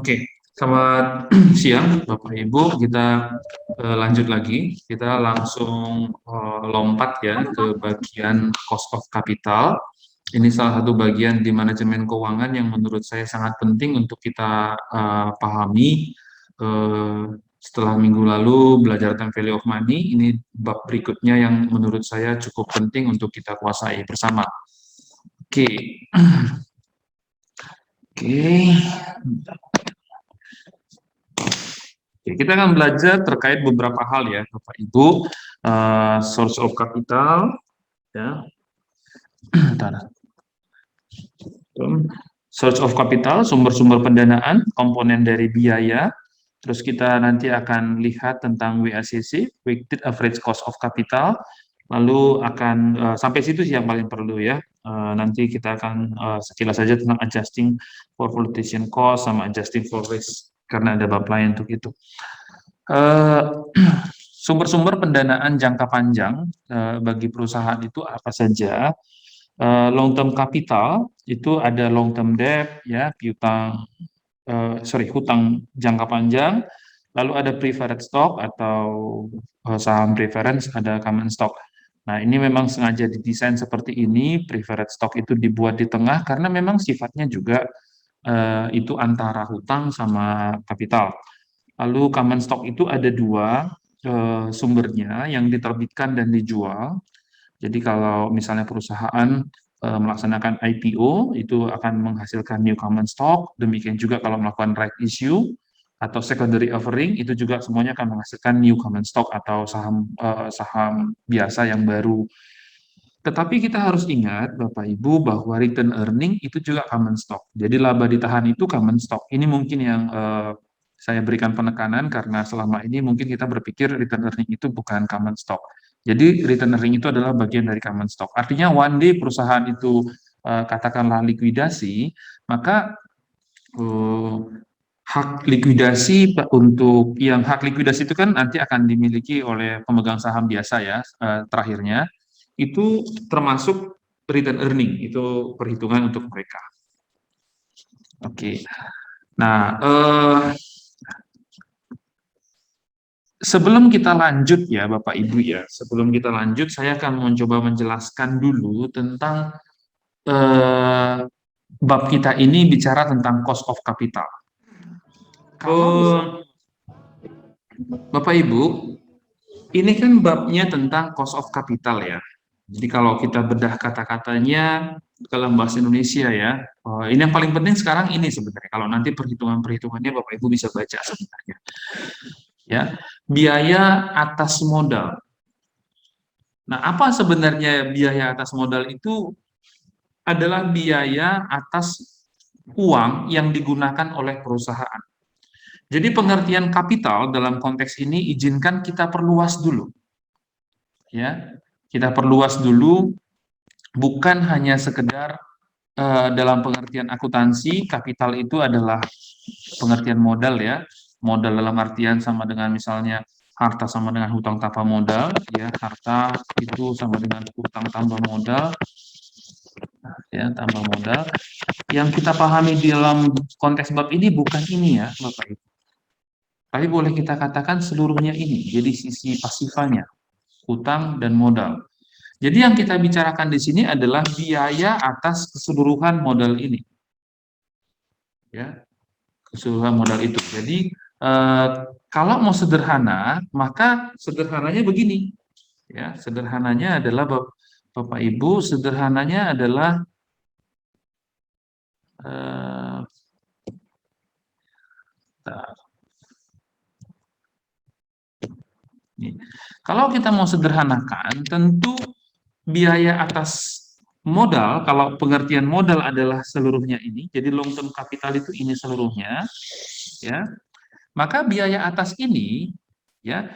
Oke, selamat siang Bapak Ibu. Kita lanjut lagi. Kita langsung lompat ya ke bagian cost of capital. Ini salah satu bagian di manajemen keuangan yang menurut saya sangat penting untuk kita pahami. Eh, Setelah minggu lalu belajar tentang value of money, ini bab berikutnya yang menurut saya cukup penting untuk kita kuasai bersama. Oke, oke. Oke, kita akan belajar terkait beberapa hal ya, Bapak Ibu. Source of capital, ya. Bentar. Source of capital, sumber-sumber pendanaan, komponen dari biaya. Terus kita nanti akan lihat tentang WACC, Weighted Average Cost of Capital. Lalu akan sampai situ sih yang paling perlu ya. Nanti kita akan sekilas saja tentang adjusting for fluctuation cost sama adjusting for risk karena ada bab lain untuk itu. Eh, Sumber-sumber pendanaan jangka panjang bagi perusahaan itu apa saja? Long term capital itu ada long term debt ya, hutang jangka panjang. Lalu ada preferred stock atau saham preference, ada common stock. Nah, ini memang sengaja didesain seperti ini. Preferred stock itu dibuat di tengah karena memang sifatnya juga itu antara hutang sama kapital. Lalu common stock itu ada dua sumbernya yang diterbitkan dan dijual. Jadi kalau misalnya perusahaan melaksanakan IPO itu akan menghasilkan new common stock. Demikian juga kalau melakukan right issue atau secondary offering itu juga semuanya akan menghasilkan new common stock atau saham biasa yang baru. Tetapi kita harus ingat Bapak Ibu bahwa return earning itu juga common stock. Jadi laba ditahan itu common stock. Ini mungkin yang saya berikan penekanan karena selama ini mungkin kita berpikir return earning itu bukan common stock. Jadi return earning itu adalah bagian dari common stock. Artinya one day perusahaan itu katakanlah likuidasi, maka eh, hak likuidasi untuk yang hak likuidasi itu kan nanti akan dimiliki oleh pemegang saham biasa ya, terakhirnya itu termasuk return earning, itu perhitungan untuk mereka. Oke. Nah, sebelum kita lanjut ya Bapak Ibu ya, sebelum kita lanjut saya akan mencoba menjelaskan dulu tentang bab kita ini bicara tentang cost of capital. Kalau Bapak Ibu, ini kan babnya tentang cost of capital ya. Jadi kalau kita bedah kata-katanya dalam bahasa Indonesia ya, ini yang paling penting sekarang ini sebenarnya. Kalau nanti perhitungan-perhitungannya Bapak Ibu bisa baca sebenarnya. Ya, biaya atas modal. Nah, apa sebenarnya biaya atas modal itu? Adalah biaya atas uang yang digunakan oleh perusahaan. Jadi pengertian kapital dalam konteks ini izinkan kita perluas dulu. Ya, kita perluas dulu, bukan hanya sekedar dalam pengertian akuntansi, kapital itu adalah pengertian modal ya. Modal dalam artian sama dengan misalnya harta sama dengan hutang tambah modal, ya harta itu sama dengan hutang tambah modal, ya tambah modal. Yang kita pahami di dalam konteks bab ini bukan ini ya, Bapak Ibu. Tapi boleh kita katakan seluruhnya ini. Jadi sisi pasifanya, hutang dan modal. Jadi yang kita bicarakan di sini adalah biaya atas keseluruhan modal ini. Ya, keseluruhan modal itu. Jadi kalau mau sederhana, maka sederhananya begini. Ya, sederhananya adalah Bapak Ibu, sederhananya adalah kalau kita mau sederhanakan, tentu biaya atas modal, kalau pengertian modal adalah seluruhnya ini, jadi long term capital itu ini seluruhnya, ya. Maka biaya atas ini, ya,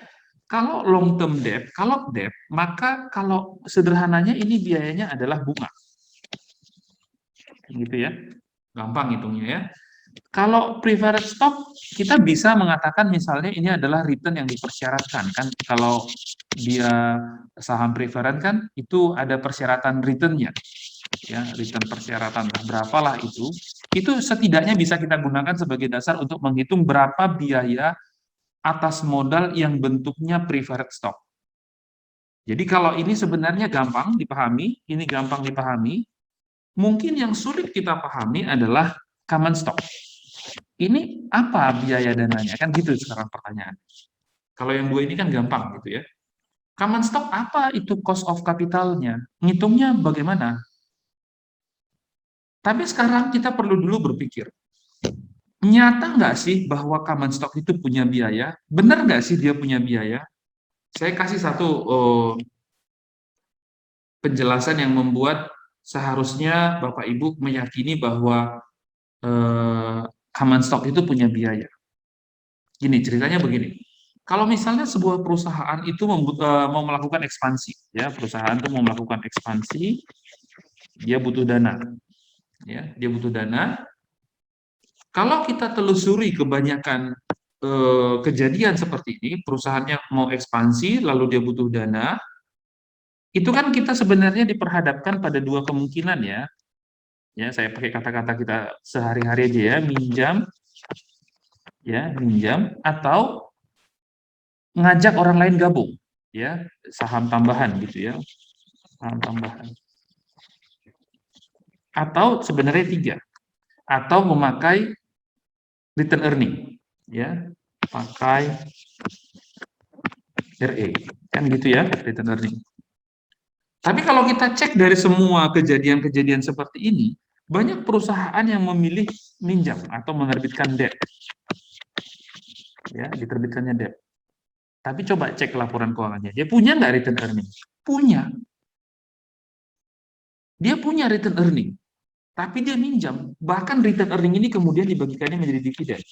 kalau long term debt, kalau debt, maka kalau sederhananya ini biayanya adalah bunga. Gitu ya. Gampang hitungnya ya. Kalau preferred stock, kita bisa mengatakan misalnya ini adalah return yang dipersyaratkan kan. Kalau dia saham preferred kan itu ada persyaratan returnnya, ya return persyaratan berapalah itu. itu setidaknya bisa kita gunakan sebagai dasar untuk menghitung berapa biaya atas modal yang bentuknya preferred stock. Jadi kalau ini sebenarnya gampang dipahami, ini gampang dipahami, mungkin yang sulit kita pahami adalah common stock. Ini apa biaya dananya? Kan gitu sekarang pertanyaan. Kalau yang dua ini kan gampang gitu ya. Common stock apa itu cost of capitalnya? Ngitungnya bagaimana? Tapi sekarang kita perlu dulu berpikir, nyata nggak sih bahwa common stock itu punya biaya? Benar nggak sih dia punya biaya? Saya kasih satu penjelasan yang membuat seharusnya Bapak Ibu meyakini bahwa common stock itu punya biaya. Gini, ceritanya begini. Kalau misalnya sebuah perusahaan itu mau melakukan ekspansi, ya perusahaan itu mau melakukan ekspansi, dia butuh dana, ya dia butuh dana. Kalau kita telusuri kebanyakan kejadian seperti ini, perusahaannya mau ekspansi, lalu dia butuh dana, itu kan kita sebenarnya diperhadapkan pada dua kemungkinan ya. Ya, saya pakai kata-kata kita sehari-hari aja ya, minjam atau ngajak orang lain gabung, ya, saham tambahan gitu ya, saham tambahan. Atau sebenarnya tiga, atau memakai return earning, ya, pakai RE, kan gitu ya, return earning. Tapi kalau kita cek dari semua kejadian-kejadian seperti ini, banyak perusahaan yang memilih minjam atau menerbitkan debt, ya, diterbitkannya debt. Tapi coba cek laporan keuangannya, dia punya nggak return earning? Punya. Dia punya return earning, tapi dia minjam. Bahkan return earning ini kemudian dibagikannya menjadi dividen.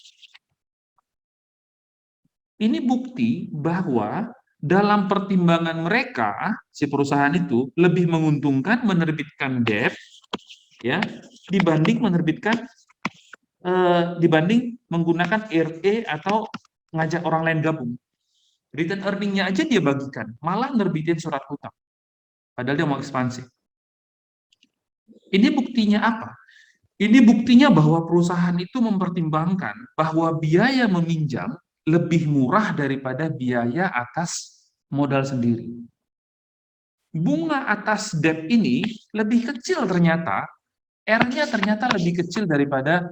Ini bukti bahwa dalam pertimbangan mereka, si perusahaan itu lebih menguntungkan menerbitkan debt, ya, dibanding dibanding menggunakan RE atau ngajak orang lain gabung. Return earning-nya aja dia bagikan, malah nerbitin surat hutang. Padahal dia mau ekspansi. Ini buktinya apa? Ini buktinya bahwa perusahaan itu mempertimbangkan bahwa biaya meminjam lebih murah daripada biaya atas modal sendiri. Bunga atas debt ini lebih kecil ternyata, R-nya ternyata lebih kecil daripada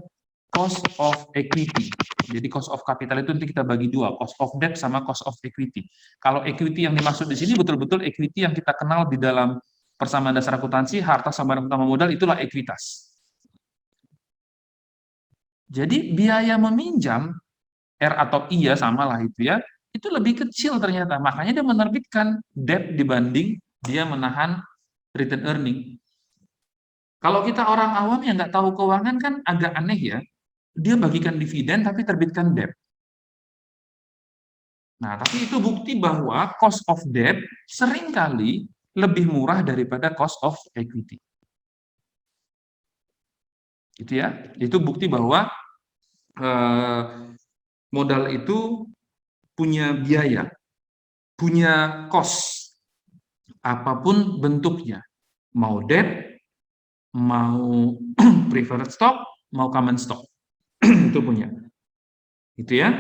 cost of equity. Jadi cost of capital itu nanti kita bagi dua, cost of debt sama cost of equity. Kalau equity yang dimaksud di sini betul-betul equity yang kita kenal di dalam persamaan dasar akuntansi, harta sama utama modal, itulah ekuitas. Jadi biaya meminjam R atau I ya sama lah itu ya, itu lebih kecil ternyata. Makanya dia menerbitkan debt dibanding dia menahan return earning. Kalau kita orang awam yang nggak tahu keuangan kan agak aneh ya, dia bagikan dividen tapi terbitkan debt. Nah, tapi itu bukti bahwa cost of debt seringkali lebih murah daripada cost of equity. Itu ya, itu bukti bahwa modal itu punya biaya, punya cost, apapun bentuknya, mau debt, mau preferred stock, mau common stock, itu punya. Itu ya.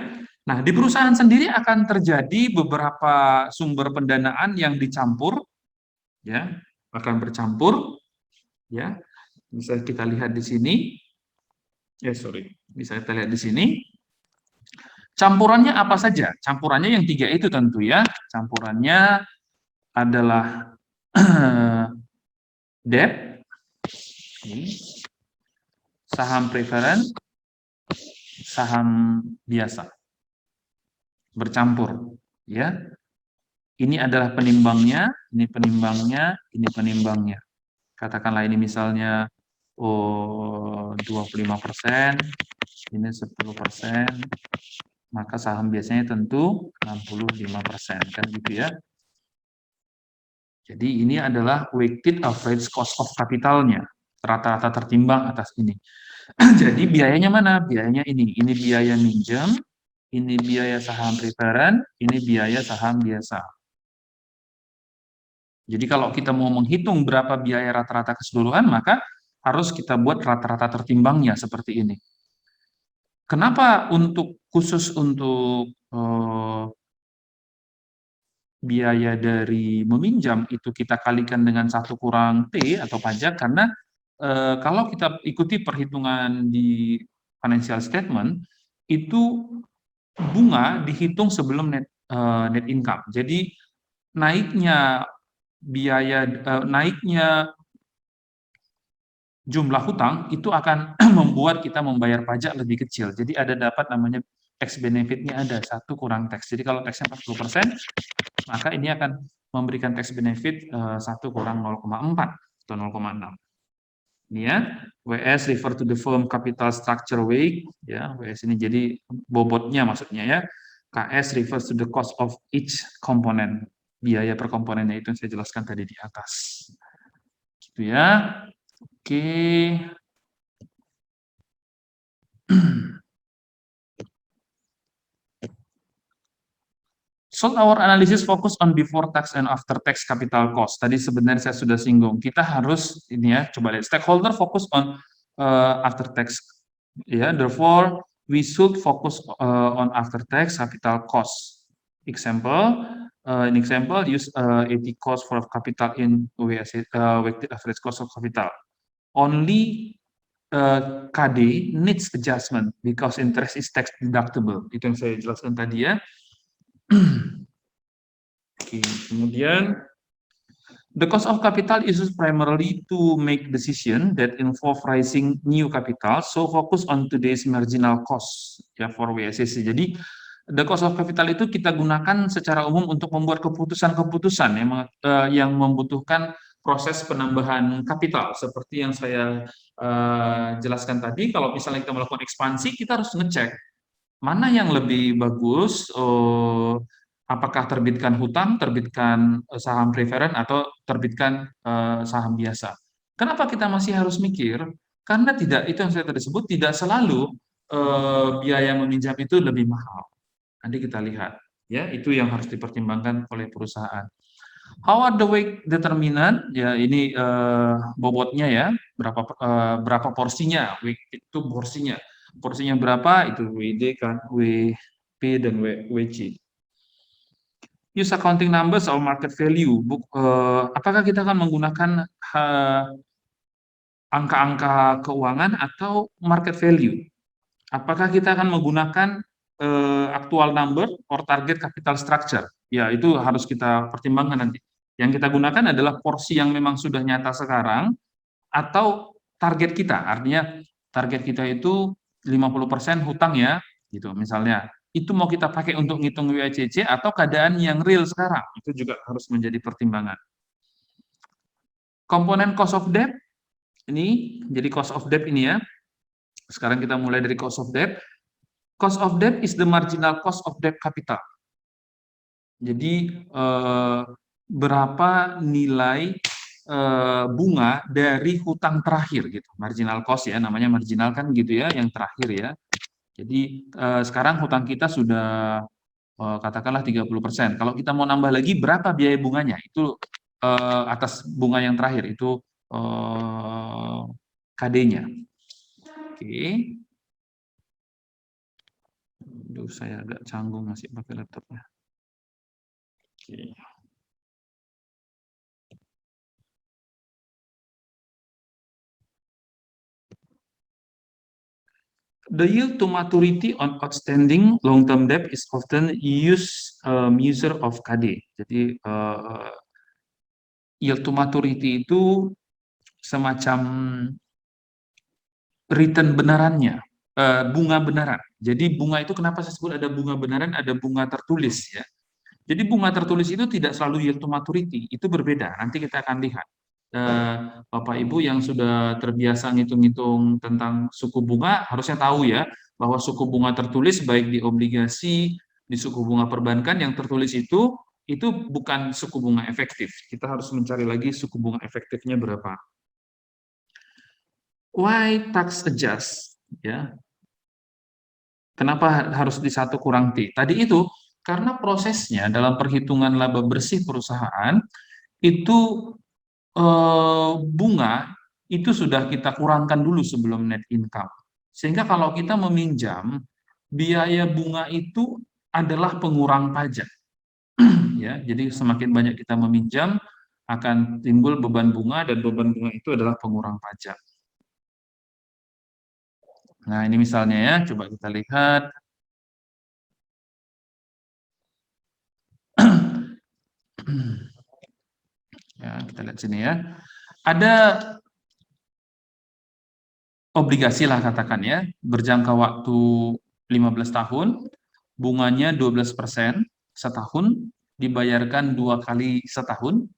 Nah, di perusahaan sendiri akan terjadi beberapa sumber pendanaan yang dicampur, ya, akan bercampur, ya. Bisa kita lihat di sini. Bisa kita lihat di sini. Campurannya apa saja? Campurannya yang tiga itu tentu ya. Campurannya adalah debt, saham preferen, saham biasa, bercampur, ya. Ini adalah penimbangnya, ini penimbangnya, ini penimbangnya. Katakanlah ini misalnya 25%, ini 10%, maka saham biasanya tentu 65%, kan gitu ya. Jadi ini adalah weighted average cost of capital-nya, rata-rata tertimbang atas ini. Jadi biayanya mana? Biayanya ini biaya minjem, ini biaya saham preferen, ini biaya saham biasa. Jadi kalau kita mau menghitung berapa biaya rata-rata keseluruhan, maka harus kita buat rata-rata tertimbangnya seperti ini. Kenapa khusus untuk biaya dari meminjam itu kita kalikan dengan 1 kurang T atau pajak, karena kalau kita ikuti perhitungan di financial statement, itu bunga dihitung sebelum net income. Jadi naiknya naiknya jumlah hutang itu akan membuat kita membayar pajak lebih kecil. Jadi ada dapat namanya tax benefit-nya ada 1 kurang tax. Jadi kalau tax-nya 40%, maka ini akan memberikan tax benefit 1 kurang 0,4 atau 0,6. Ini ya, WS refer to the firm capital structure weight, ya, WS ini jadi bobotnya maksudnya ya. KS refers to the cost of each component, biaya per komponennya itu yang saya jelaskan tadi di atas. Gitu ya. Oke. So our analysis focus on before tax and after tax capital cost. Tadi sebenarnya saya sudah singgung. Kita harus ini ya, coba lihat stakeholder focus on after tax. Ya, therefore we should focus on after tax capital cost. In example, use 80 cost for capital in weighted average cost of capital. Only KD needs adjustment because interest is tax deductible. Itu yang saya jelaskan tadi ya. Oke, kemudian the cost of capital is used primarily to make decision that involve raising new capital, so focus on today's marginal cost ya for WSCC. Jadi the cost of capital itu kita gunakan secara umum untuk membuat keputusan-keputusan yang membutuhkan proses penambahan kapital seperti yang saya jelaskan tadi. Kalau misalnya kita melakukan ekspansi, kita harus ngecek mana yang lebih bagus, apakah terbitkan hutang, terbitkan saham preferen, atau terbitkan saham biasa. Kenapa kita masih harus mikir? Karena tidak, itu yang saya tadi sebut, tidak selalu biaya meminjam itu lebih mahal. Nanti kita lihat, ya itu yang harus dipertimbangkan oleh perusahaan. How are the weight determinant? Ya ini bobotnya ya, berapa porsinya? Weight itu porsinya. Porsinya berapa? Itu WD kan, WP dan WC. Use accounting numbers or market value. Apakah kita akan menggunakan angka-angka keuangan atau market value? Apakah kita akan menggunakan actual number or target capital structure? Ya, itu harus kita pertimbangkan nanti. Yang kita gunakan adalah porsi yang memang sudah nyata sekarang atau target kita. Artinya target kita itu 50% hutang ya, gitu misalnya. Itu mau kita pakai untuk ngitung WACC atau keadaan yang real sekarang. Itu juga harus menjadi pertimbangan. Komponen cost of debt ini, jadi cost of debt ini ya. Sekarang kita mulai dari cost of debt. Cost of debt is the marginal cost of debt capital. Jadi berapa nilai bunga dari hutang terakhir gitu. Marginal cost ya, namanya marginal kan gitu ya, yang terakhir ya. Jadi sekarang hutang kita sudah katakanlah 30%. Kalau kita mau nambah lagi berapa biaya bunganya? Itu atas bunga yang terakhir itu KD-nya. Oke. Aduh, saya agak canggung masih pakai laptopnya. Oke. The yield to maturity on outstanding long-term debt is often used measure of KD. Jadi yield to maturity itu semacam return benarannya, bunga benaran. Jadi bunga itu kenapa saya sebut ada bunga benaran, ada bunga tertulis ya. Jadi bunga tertulis itu tidak selalu yield to maturity, itu berbeda. Nanti kita akan lihat. Bapak Ibu yang sudah terbiasa ngitung-ngitung tentang suku bunga harusnya tahu ya bahwa suku bunga tertulis baik di obligasi, di suku bunga perbankan yang tertulis itu bukan suku bunga efektif. Kita harus mencari lagi suku bunga efektifnya berapa. Why tax adjust? Ya. Kenapa harus di 1 kurang T? Tadi itu karena prosesnya dalam perhitungan laba bersih perusahaan itu bunga itu sudah kita kurangkan dulu sebelum net income. Sehingga kalau kita meminjam, biaya bunga itu adalah pengurang pajak. Ya, jadi semakin banyak kita meminjam, akan timbul beban bunga, dan beban bunga itu adalah pengurang pajak. Nah, ini misalnya ya, coba kita lihat. Ya, kita lihat sini ya. Ada obligasi lah katakan ya, berjangka waktu 15 tahun, bunganya 12% setahun, dibayarkan 2 kali setahun.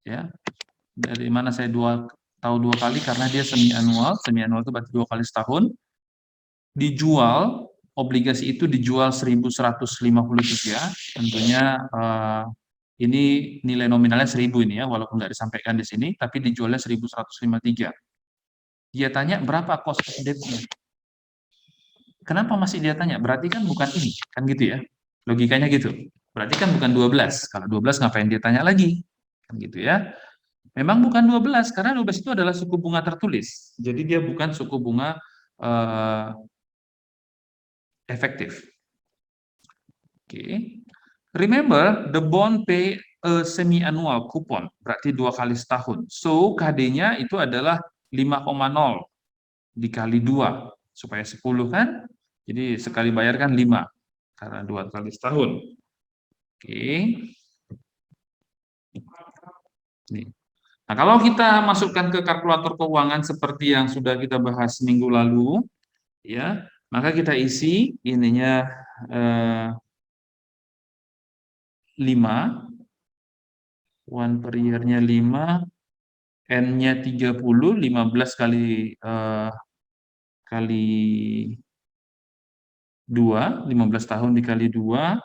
Ya, dari mana saya tahu 2 kali? Karena dia semi annual itu berarti 2 kali setahun. Dijual, obligasi itu dijual 1.150 rupiah, tentunya ini nilai nominalnya 1.000 ini ya, walaupun nggak disampaikan di sini, tapi dijualnya 1.153. Dia tanya berapa cost of debt-nya. Kenapa masih dia tanya? Berarti kan bukan ini, kan gitu ya. Logikanya gitu. Berarti kan bukan 12. Kalau 12 ngapain dia tanya lagi? Kan gitu ya. Memang bukan 12, karena 12 itu adalah suku bunga tertulis. Jadi dia bukan suku bunga efektif. Oke. Remember, the bond pay a semi-annual coupon, berarti 2 kali setahun. So, KD-nya itu adalah 5,0 dikali 2, supaya 10 kan? Jadi sekali bayar kan 5, karena 2 kali setahun. Oke. Nih. Nah, kalau kita masukkan ke kalkulator keuangan seperti yang sudah kita bahas minggu lalu, ya, maka kita isi ininya 5, 1 per year-nya 5, N-nya 30, 15 kali 2, 15 tahun dikali 2,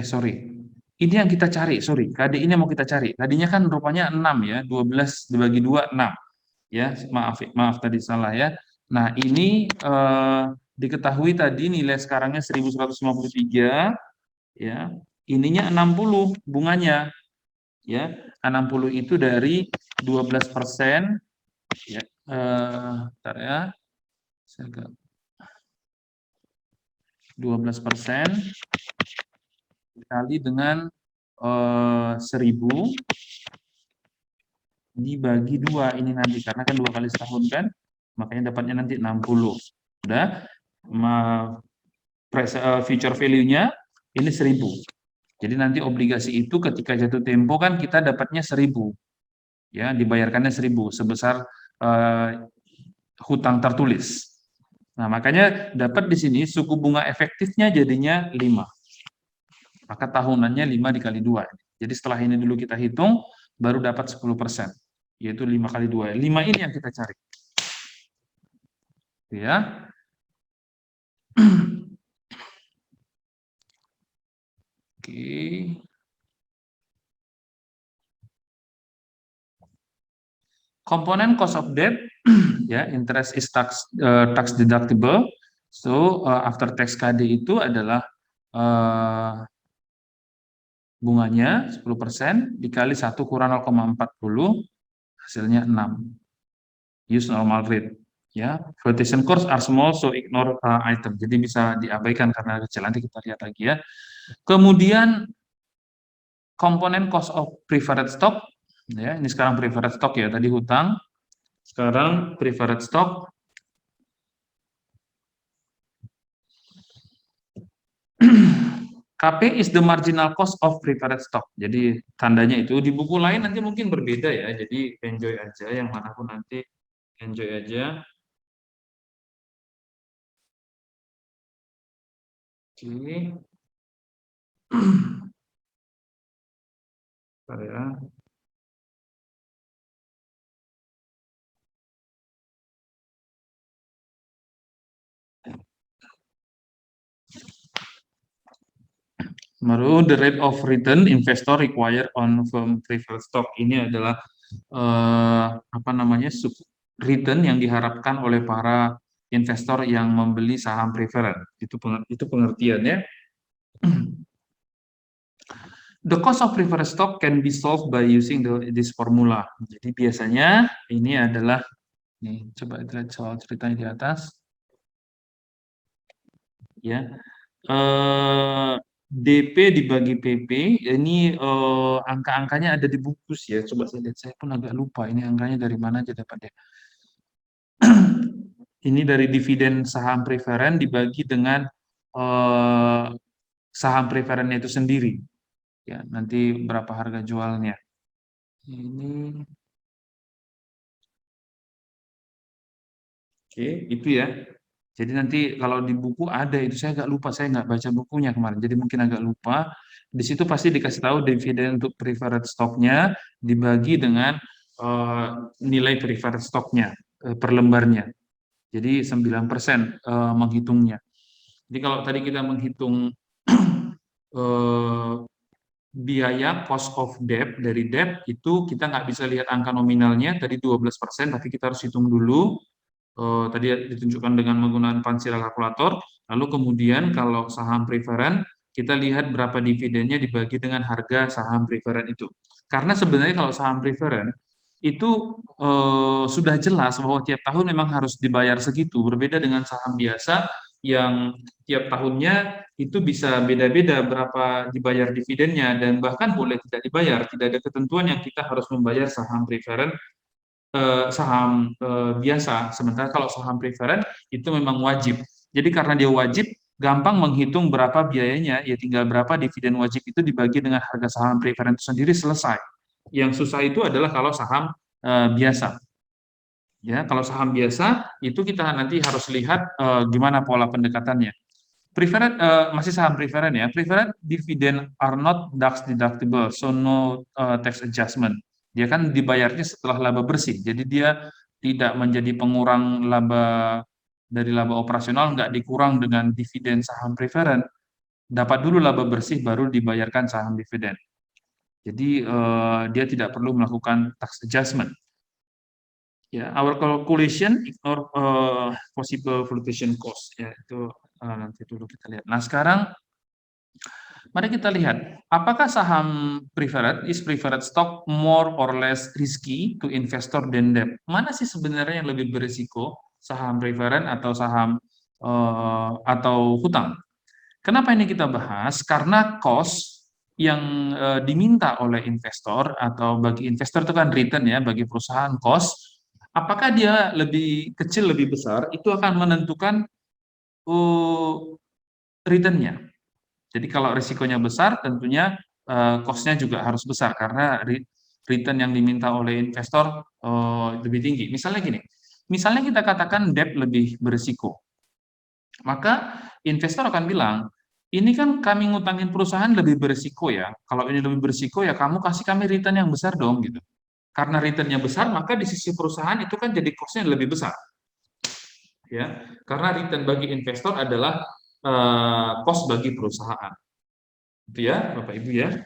sorry. Ini yang kita cari, sorry. KD ini mau kita cari. Tadinya kan rupanya 6 ya, 12 dibagi 2, 6. Ya, maaf tadi salah ya. Nah, ini diketahui tadi nilai sekarangnya 1.153, ya. Ininya 60 bunganya. Ya, 60 itu dari 12%, ya. Bentar ya. 12% dikali dengan 1.000 dibagi 2 ini nanti, karena kan 2 kali setahun kan, makanya dapatnya nanti 60. Udah, future value-nya ini 1.000. Jadi nanti obligasi itu ketika jatuh tempo kan kita dapatnya 1.000. Ya, dibayarkannya 1.000 sebesar hutang tertulis. Nah, makanya dapat di sini suku bunga efektifnya jadinya 5. Maka tahunannya 5 dikali 2. Jadi setelah ini dulu kita hitung, baru dapat 10%. Yaitu 5 kali 2. 5 ini yang kita cari. Ya. Oke. Komponen cost of debt, ya, interest is tax deductible. So, after tax KD itu adalah bunganya 10% dikali 1 kurang 0,40, hasilnya 6. Use normal rate. Ya, flotation cost are small, so ignore item. Jadi bisa diabaikan karena kecil. Nanti kita lihat lagi ya. Kemudian komponen cost of preferred stock. Ya, ini sekarang preferred stock ya. Tadi hutang, sekarang preferred stock. KP is the marginal cost of preferred stock. Jadi tandanya itu di buku lain nanti mungkin berbeda ya. Jadi enjoy aja, yang manapun nanti enjoy aja. Oke. Bentar ya. Baru the rate of return investor require on firm preferred stock, ini adalah apa namanya, return yang diharapkan oleh para investor yang membeli saham preferred. Itu pengertiannya. The cost of preferred stock can be solved by using this formula. Jadi biasanya ini adalah, nih, coba lihat soal ceritanya di atas, ya. DP dibagi PP, ini angka-angkanya ada di buku sih ya. Coba saya lihat, saya pun agak lupa ini angkanya dari mana aja dapatnya. Ini dari dividen saham preferen dibagi dengan eh, saham preferennya itu sendiri. Ya, nanti berapa harga jualnya. Ini oke, itu ya. Jadi nanti kalau di buku ada itu, saya agak lupa, saya nggak baca bukunya kemarin, jadi mungkin agak lupa. Di situ pasti dikasih tahu dividen untuk preferred stocknya dibagi dengan eh, nilai preferred stocknya per lembarnya. Jadi 9% menghitungnya. Jadi kalau tadi kita menghitung eh, biaya cost of debt dari debt itu kita nggak bisa lihat angka nominalnya tadi 12%, tapi kita harus hitung dulu. Tadi ditunjukkan dengan menggunakan Pansira kalkulator. Lalu kemudian kalau saham preferen, kita lihat berapa dividennya dibagi dengan harga saham preferen itu. Karena sebenarnya kalau saham preferen itu sudah jelas bahwa tiap tahun memang harus dibayar segitu. Berbeda dengan saham biasa yang tiap tahunnya itu bisa beda-beda berapa dibayar dividennya dan bahkan boleh tidak dibayar. Tidak ada ketentuan yang kita harus membayar saham preferen saham biasa. Sementara kalau saham preferen itu memang wajib. Jadi karena dia wajib, gampang menghitung berapa biayanya, ya tinggal berapa dividen wajib itu dibagi dengan harga saham preferen itu sendiri, selesai. Yang susah itu adalah kalau saham biasa. Ya, kalau saham biasa itu kita nanti harus lihat gimana pola pendekatannya. Preferred masih saham preferen ya. Preferred dividend are not tax deductible, so no tax adjustment. Dia kan dibayarnya setelah laba bersih, jadi dia tidak menjadi pengurang laba dari laba operasional, nggak dikurang dengan dividen saham preferen. Dapat dulu laba bersih baru dibayarkan saham dividen. Jadi dia tidak perlu melakukan tax adjustment. Ya, our calculation ignore possible fluctuation cost. Ya, itu nanti dulu kita lihat. Nah, sekarang mari kita lihat, apakah saham preferred stock more or less risky to investor than debt? Mana sih sebenarnya yang lebih berisiko, saham preferred atau saham atau hutang? Kenapa ini kita bahas? Karena cost yang diminta oleh investor atau bagi investor itu kan return ya, bagi perusahaan cost, apakah dia lebih kecil lebih besar itu akan menentukan return-nya. Jadi kalau risikonya besar, tentunya cost-nya juga harus besar karena return yang diminta oleh investor lebih tinggi. Misalnya gini, misalnya kita katakan debt lebih berisiko, maka investor akan bilang, ini kan kami ngutangin perusahaan lebih berisiko ya. Kalau ini lebih berisiko ya kamu kasih kami return yang besar dong gitu. Karena returnnya besar, maka di sisi perusahaan itu kan jadi cost-nya lebih besar. Ya, karena return bagi investor adalah cost bagi perusahaan. Itu ya, Bapak Ibu ya.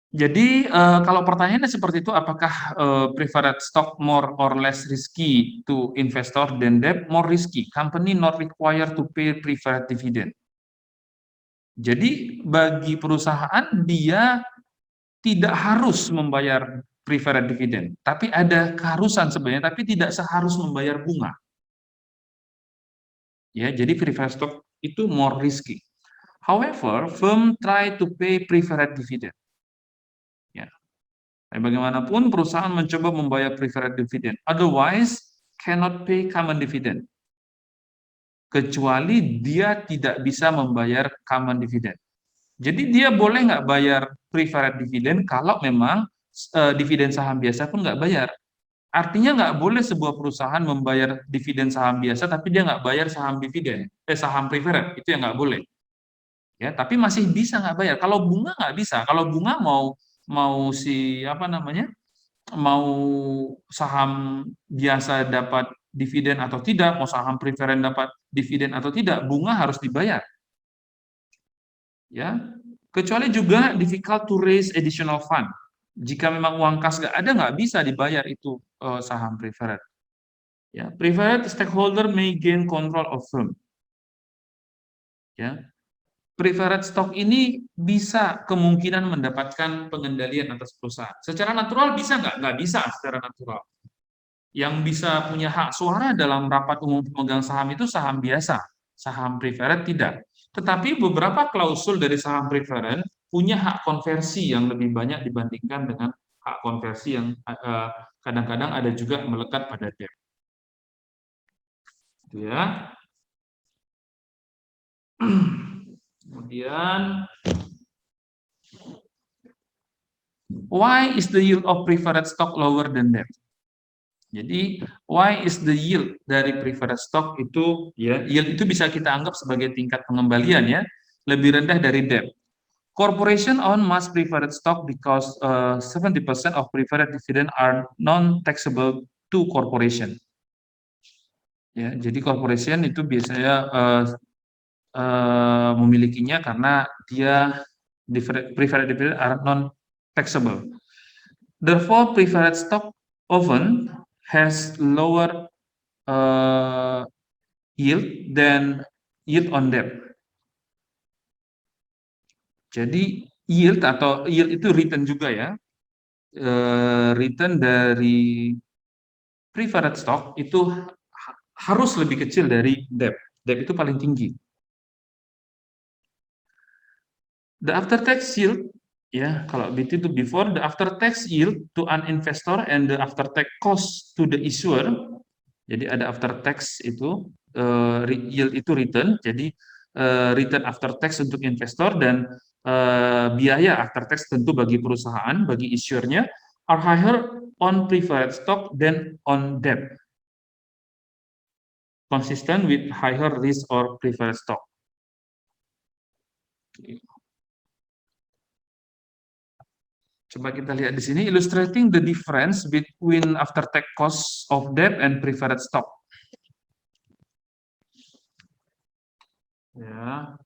Jadi kalau pertanyaannya seperti itu, apakah preferred stock more or less risky to investor than debt? More risky. Company not required to pay preferred dividend. Jadi bagi perusahaan dia tidak harus membayar preferred dividend, tapi ada keharusan sebenarnya, tapi tidak seharus membayar bunga. Ya, jadi preferred stock itu more risky. However, firm try to pay preferred dividend. Ya. Bagaimanapun perusahaan mencoba membayar preferred dividend, otherwise cannot pay common dividend. Kecuali dia tidak bisa membayar common dividend. Jadi dia boleh nggak bayar preferred dividend kalau memang dividen saham biasa pun nggak bayar. Artinya nggak boleh sebuah perusahaan membayar dividen saham biasa tapi dia nggak bayar saham dividen, saham preferred, itu yang nggak boleh. Ya, tapi masih bisa nggak bayar. Kalau bunga nggak bisa. Kalau bunga mau mau si apa namanya mau saham biasa dapat dividen atau tidak, mau saham preferen dapat dividen atau tidak, bunga harus dibayar. Ya, kecuali juga difficult to raise additional fund. Jika memang uang kas nggak ada, nggak bisa dibayar itu saham preferred. Ya, preferred stakeholder may gain control of firm. Ya, preferred stock ini bisa kemungkinan mendapatkan pengendalian atas perusahaan. Secara natural bisa nggak? Nggak bisa secara natural. Yang bisa punya hak suara dalam rapat umum pemegang saham itu saham biasa, saham preferred tidak. Tetapi beberapa klausul dari saham preferred punya hak konversi yang lebih banyak dibandingkan dengan hak konversi yang kadang-kadang ada juga melekat pada debt. Gitu ya. Kemudian, why is the yield of preferred stock lower than debt? Jadi, why is the yield dari preferred stock itu, ya, yield itu bisa kita anggap sebagai tingkat pengembalian ya, lebih rendah dari debt. Corporation own most preferred stock because 70% of preferred dividend are non-taxable to corporation. Ya, jadi corporation itu biasanya memilikinya karena dia preferred dividend are non-taxable. Therefore, preferred stock often has lower yield than yield on debt. Jadi yield atau yield itu return juga ya. Return dari preferred stock itu harus lebih kecil dari debt. Debt itu paling tinggi. The after tax yield, ya, kalau BT itu before, the after tax yield to an investor and the after tax cost to the issuer. Jadi ada after tax itu, yield itu return, jadi return after tax untuk investor dan biaya after tax tentu bagi perusahaan, bagi issuernya, are higher on preferred stock than on debt. Consistent with higher risk or preferred stock. Coba kita lihat di sini, illustrating the difference between after tax cost of debt and preferred stock. Ya.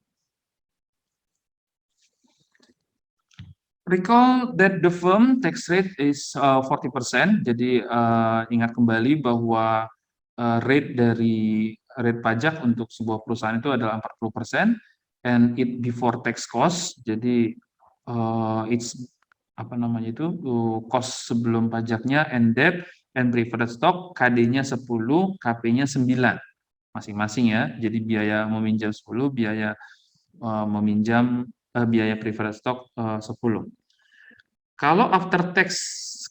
Recall that the firm tax rate is 40%. Jadi ingat kembali bahwa rate pajak untuk sebuah perusahaan itu adalah 40%, and it before tax cost. Jadi it's apa namanya itu, cost sebelum pajaknya, and debt and preferred stock, KD-nya 10, KP-nya 9 masing-masing ya. Jadi biaya meminjam 10, biaya meminjam biaya preferred stock 10. Kalau after tax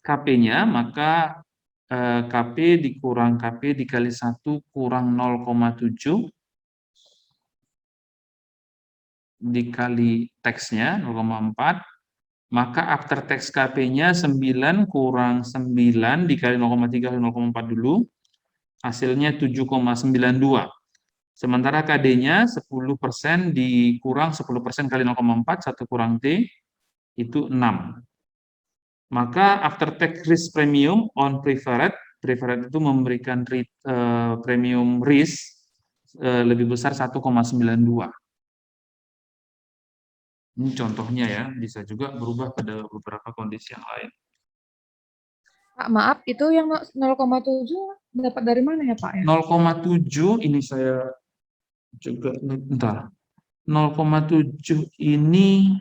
KP-nya, maka KP dikurang KP dikali 1 kurang 0,7 dikali tax-nya 0,4, maka after tax KP-nya 9 kurang 9 dikali 0,3 kali 0,4 dulu, hasilnya 7,92. Sementara KD-nya 10% dikurang 10% kali 0,4, 1 kurang T, itu 6. Maka after tax risk premium on preferred itu memberikan premium risk lebih besar 1,92. Ini contohnya ya, bisa juga berubah pada beberapa kondisi yang lain. Pak, maaf, itu yang 0,7 dapat dari mana ya, Pak? 0,7 ini saya juga, bentar. 0,7 ini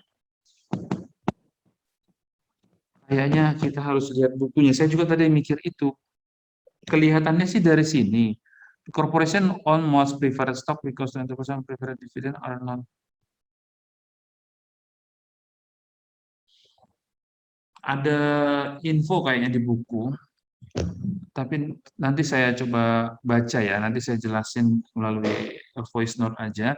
kayaknya kita harus lihat bukunya. Saya juga tadi mikir itu. Kelihatannya sih dari sini. Corporation own most preferred stock because 20% preferred dividend are not. Ada info kayaknya di buku, tapi nanti saya coba baca ya, nanti saya jelasin melalui voice note aja.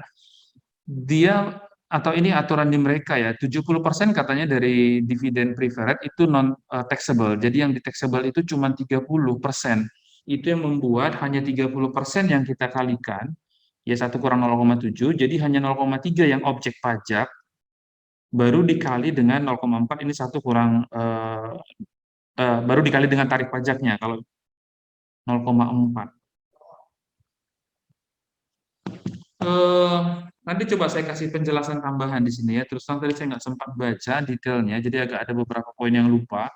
Dia, atau ini aturan di mereka ya, 70% katanya dari dividen preferred itu non taxable. Jadi yang di taxable itu cuma 30%. Itu yang membuat hanya 30% yang kita kalikan, ya 1 kurang 0,7, jadi hanya 0,3 yang objek pajak, baru dikali dengan 0,4, ini 1 kurang baru dikali dengan tarif pajaknya kalau 0,4. Nanti coba saya kasih penjelasan tambahan di sini ya. Terus tadi saya nggak sempat baca detailnya, jadi agak ada beberapa poin yang lupa.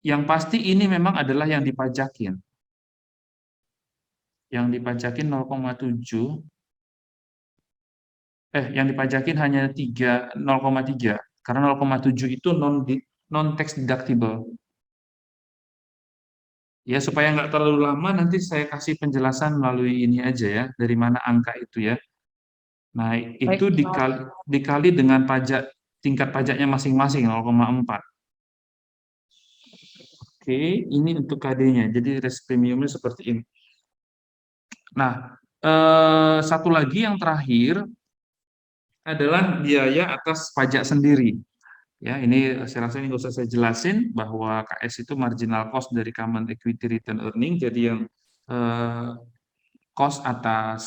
Yang pasti ini memang adalah yang dipajakin. Yang dipajakin 0,7 yang dipajakin hanya 0,3 karena 0,7 itu non tax deductible. Ya, supaya nggak terlalu lama, nanti saya kasih penjelasan melalui ini aja ya, dari mana angka itu ya. Nah, itu Baik, Pak. dikali dengan tingkat pajaknya masing-masing 0,4. Oke, ini untuk KD-nya. Jadi risk premiumnya seperti ini. Nah, satu lagi yang terakhir adalah biaya atas pajak sendiri. Ya, ini saya rasa ini nggak usah saya jelasin bahwa KS itu marginal cost dari Common Equity Return Earning. Jadi yang eh, cost atas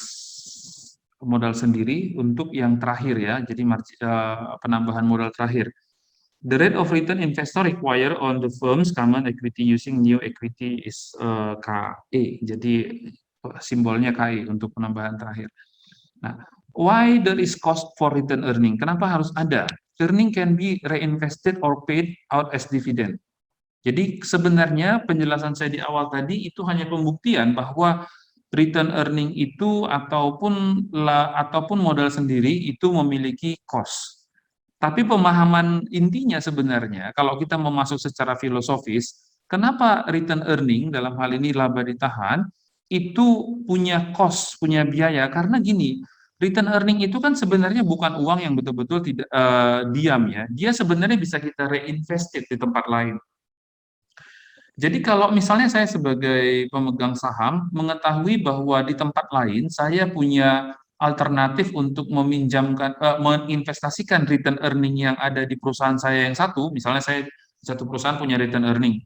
modal sendiri untuk yang terakhir ya. Jadi penambahan modal terakhir. The rate of return investor require on the firm's common equity using new equity is KE. Jadi simbolnya KE untuk penambahan terakhir. Nah, why there is cost for return earning? Kenapa harus ada? Earning can be reinvested or paid out as dividend. Jadi sebenarnya penjelasan saya di awal tadi itu hanya pembuktian bahwa return earning itu ataupun modal sendiri itu memiliki cost. Tapi pemahaman intinya sebenarnya kalau kita mau masuk secara filosofis, kenapa return earning dalam hal ini laba ditahan itu punya cost, punya biaya? Karena gini, return earning itu kan sebenarnya bukan uang yang betul-betul tidak diam ya. Dia sebenarnya bisa kita reinvested di tempat lain. Jadi kalau misalnya saya sebagai pemegang saham mengetahui bahwa di tempat lain saya punya alternatif untuk menginvestasikan return earning yang ada di perusahaan saya yang satu, misalnya saya satu perusahaan punya return earning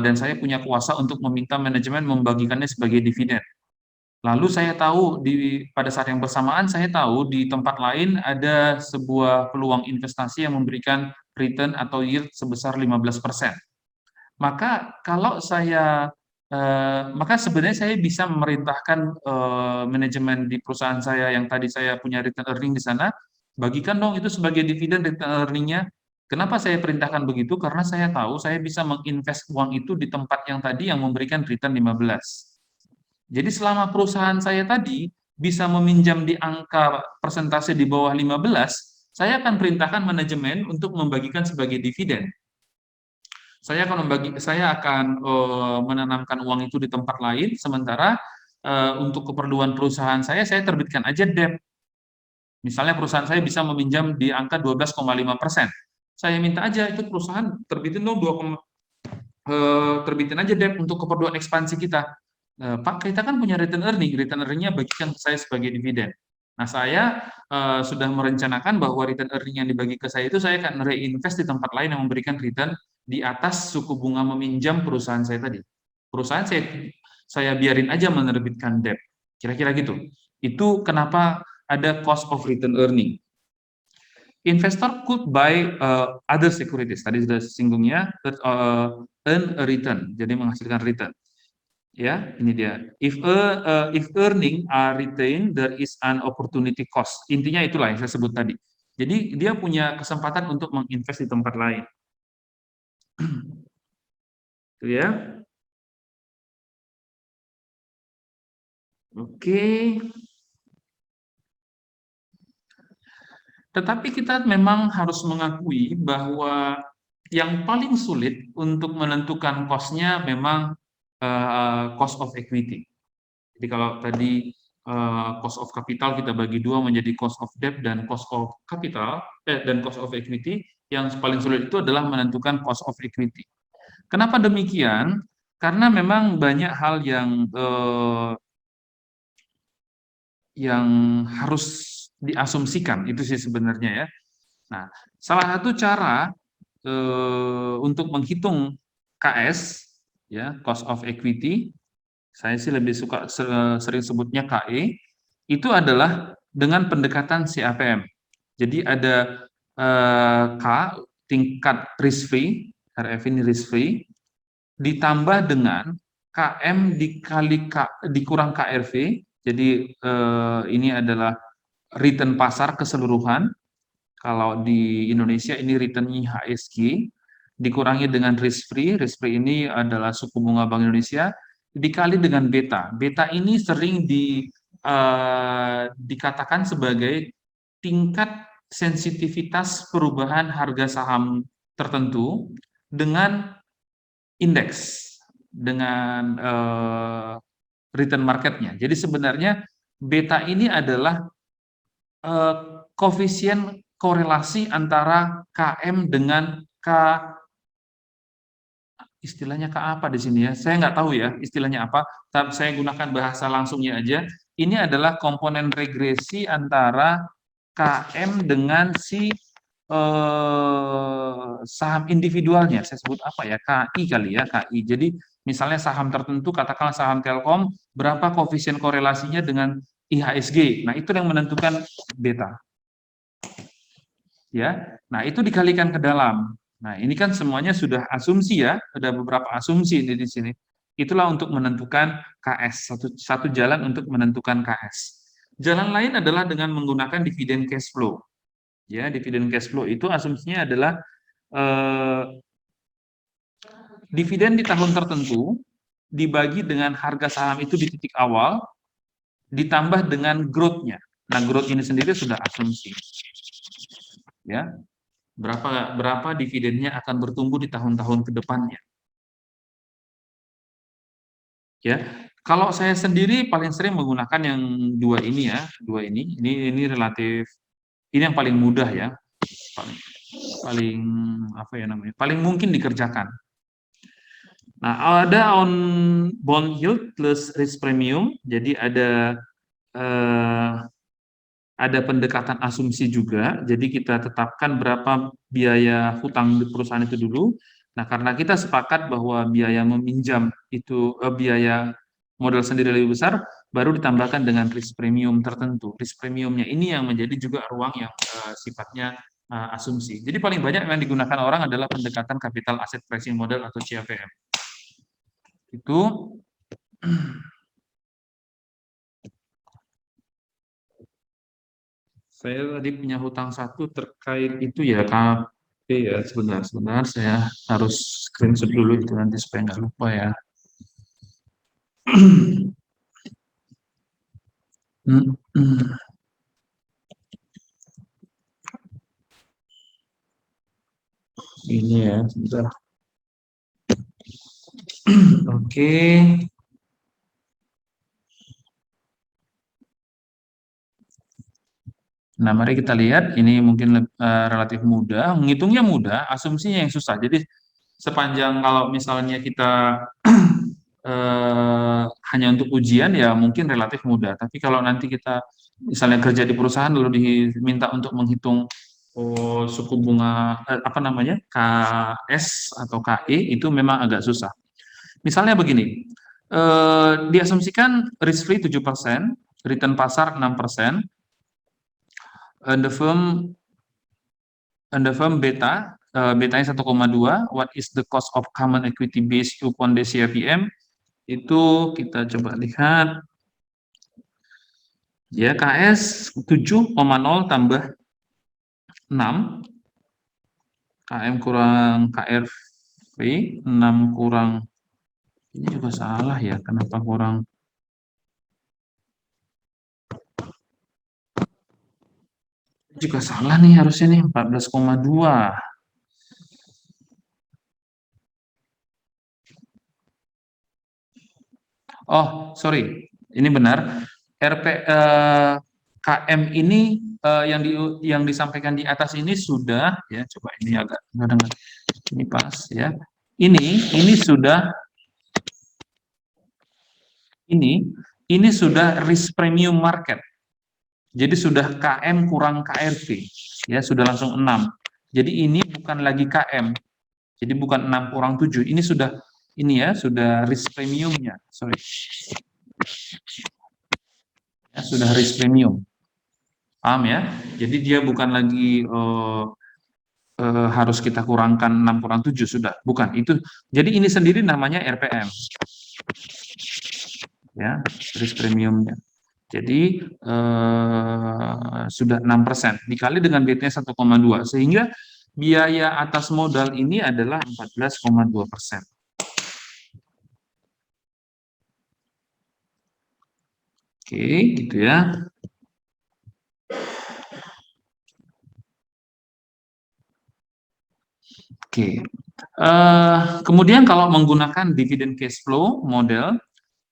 dan saya punya kuasa untuk meminta manajemen membagikannya sebagai dividen. Lalu saya tahu pada saat yang bersamaan saya tahu di tempat lain ada sebuah peluang investasi yang memberikan return atau yield sebesar 15%. Maka sebenarnya saya bisa memerintahkan manajemen di perusahaan saya yang tadi saya punya return earning di sana, bagikan dong itu sebagai dividen return earningnya. Kenapa saya perintahkan begitu? Karena saya tahu saya bisa menginvest uang itu di tempat yang tadi yang memberikan return 15. Jadi selama perusahaan saya tadi bisa meminjam di angka persentase di bawah 15, saya akan perintahkan manajemen untuk membagikan sebagai dividen. Saya akan menanamkan uang itu di tempat lain, sementara untuk keperluan perusahaan saya terbitkan aja debt. Misalnya perusahaan saya bisa meminjam di angka 12,5%. Saya minta aja itu perusahaan terbitin dong terbitin aja debt untuk keperluan ekspansi kita. Pak, kita kan punya return earning-nya bagikan ke saya sebagai dividen. Nah, saya sudah merencanakan bahwa return earning yang dibagi ke saya itu saya akan reinvest di tempat lain yang memberikan return di atas suku bunga meminjam perusahaan saya tadi. Perusahaan saya biarin aja menerbitkan debt. Kira-kira gitu. Itu kenapa ada cost of return earning. Investor could buy other securities. Tadi sudah singgungnya, earn a return, jadi menghasilkan return. Ya, ini dia. If earning are retained, there is an opportunity cost. Intinya itulah yang saya sebut tadi. Jadi dia punya kesempatan untuk menginvest di tempat lain. Itu ya. Oke. Tetapi kita memang harus mengakui bahwa yang paling sulit untuk menentukan cost-nya memang cost of equity. Jadi kalau tadi cost of capital kita bagi dua menjadi cost of debt dan cost of capital dan cost of equity, yang paling sulit itu adalah menentukan cost of equity. Kenapa demikian? Karena memang banyak hal yang harus diasumsikan itu sih sebenarnya ya. Nah, salah satu cara untuk menghitung KS ya, cost of equity, saya sih lebih suka sering sebutnya KE, itu adalah dengan pendekatan CAPM. Jadi ada K tingkat risk free, RF ini risk free, ditambah dengan KM dikali dikurang KRV. Jadi ini adalah return pasar keseluruhan. Kalau di Indonesia ini returnnya HSG, dikurangi dengan risk free ini adalah suku bunga Bank Indonesia, dikali dengan beta. Beta ini sering dikatakan sebagai tingkat sensitivitas perubahan harga saham tertentu dengan indeks, dengan return marketnya. Jadi sebenarnya beta ini adalah eh, koefisien korelasi antara KM dengan istilahnya K apa di sini ya? Saya nggak tahu ya istilahnya apa, tapi saya gunakan bahasa langsungnya aja. Ini adalah komponen regresi antara KM dengan si saham individualnya. Saya sebut apa ya? KI kali ya, KI. Jadi misalnya saham tertentu, katakanlah saham Telkom, berapa koefisien korelasinya dengan IHSG. Nah, itu yang menentukan beta. Ya. Nah, itu dikalikan ke dalam. Nah, ini kan semuanya sudah asumsi ya, ada beberapa asumsi di sini. Itulah untuk menentukan KS, satu jalan untuk menentukan KS. Jalan lain adalah dengan menggunakan dividen cash flow. Ya, dividen cash flow itu asumsinya adalah eh, dividen di tahun tertentu dibagi dengan harga saham itu di titik awal ditambah dengan growth-nya. Nah, growth ini sendiri sudah asumsi. Ya, berapa dividennya akan bertumbuh di tahun-tahun ke depannya. Ya, kalau saya sendiri paling sering menggunakan yang dua ini ya, dua ini relatif, ini yang paling mudah ya, paling paling apa ya namanya, paling mungkin dikerjakan. Nah, ada on bond yield plus risk premium, jadi eh, ada pendekatan asumsi juga, jadi kita tetapkan berapa biaya hutang di perusahaan itu dulu. Nah, karena kita sepakat bahwa biaya meminjam itu biaya modal sendiri lebih besar, baru ditambahkan dengan risk premium tertentu. Risk premiumnya ini yang menjadi juga ruang yang sifatnya asumsi. Jadi paling banyak yang digunakan orang adalah pendekatan capital asset pricing model atau CAPM. Itu saya tadi punya hutang satu terkait itu ya KP ya, sebentar saya harus screenshot dulu itu nanti supaya nggak lupa ya. Ini ya, sebentar. Oke. Nah, mari kita lihat, ini mungkin relatif mudah, menghitungnya mudah, asumsinya yang susah. Jadi sepanjang kalau misalnya kita hanya untuk ujian ya mungkin relatif mudah. Tapi kalau nanti kita misalnya kerja di perusahaan lalu diminta untuk menghitung suku bunga apa namanya KS atau KE itu memang agak susah. Misalnya begini, diasumsikan risk free 7%, return pasar 6%, and the firm beta, betanya 1,2, what is the cost of common equity based upon the CAPM? Itu kita coba lihat. Ya, KS 7,0 tambah 6, KM kurang KRV, 6 kurang, ini juga salah ya, kenapa kurang, juga salah nih harusnya nih, 14,2. Oh, sorry, ini benar. KM ini yang disampaikan di atas ini sudah ya, coba ini agak kadang ini pas ya. Ini sudah ini sudah risk premium market. Jadi sudah KM kurang KRV ya, sudah langsung 6. Jadi ini bukan lagi KM. Jadi bukan 6 kurang 7. Ini sudah ini ya, sudah risk premiumnya. Sorry. Ya, sudah risk premium. Paham ya? Jadi dia bukan lagi harus kita kurangkan 6 kurang 7, sudah. Bukan, itu. Jadi ini sendiri namanya RPM. Ya, risk premiumnya. Jadi sudah 6%, dikali dengan BT 1,2, sehingga biaya atas modal ini adalah 14,2%. Oke, gitu ya. Oke. Kemudian kalau menggunakan dividen cash flow model,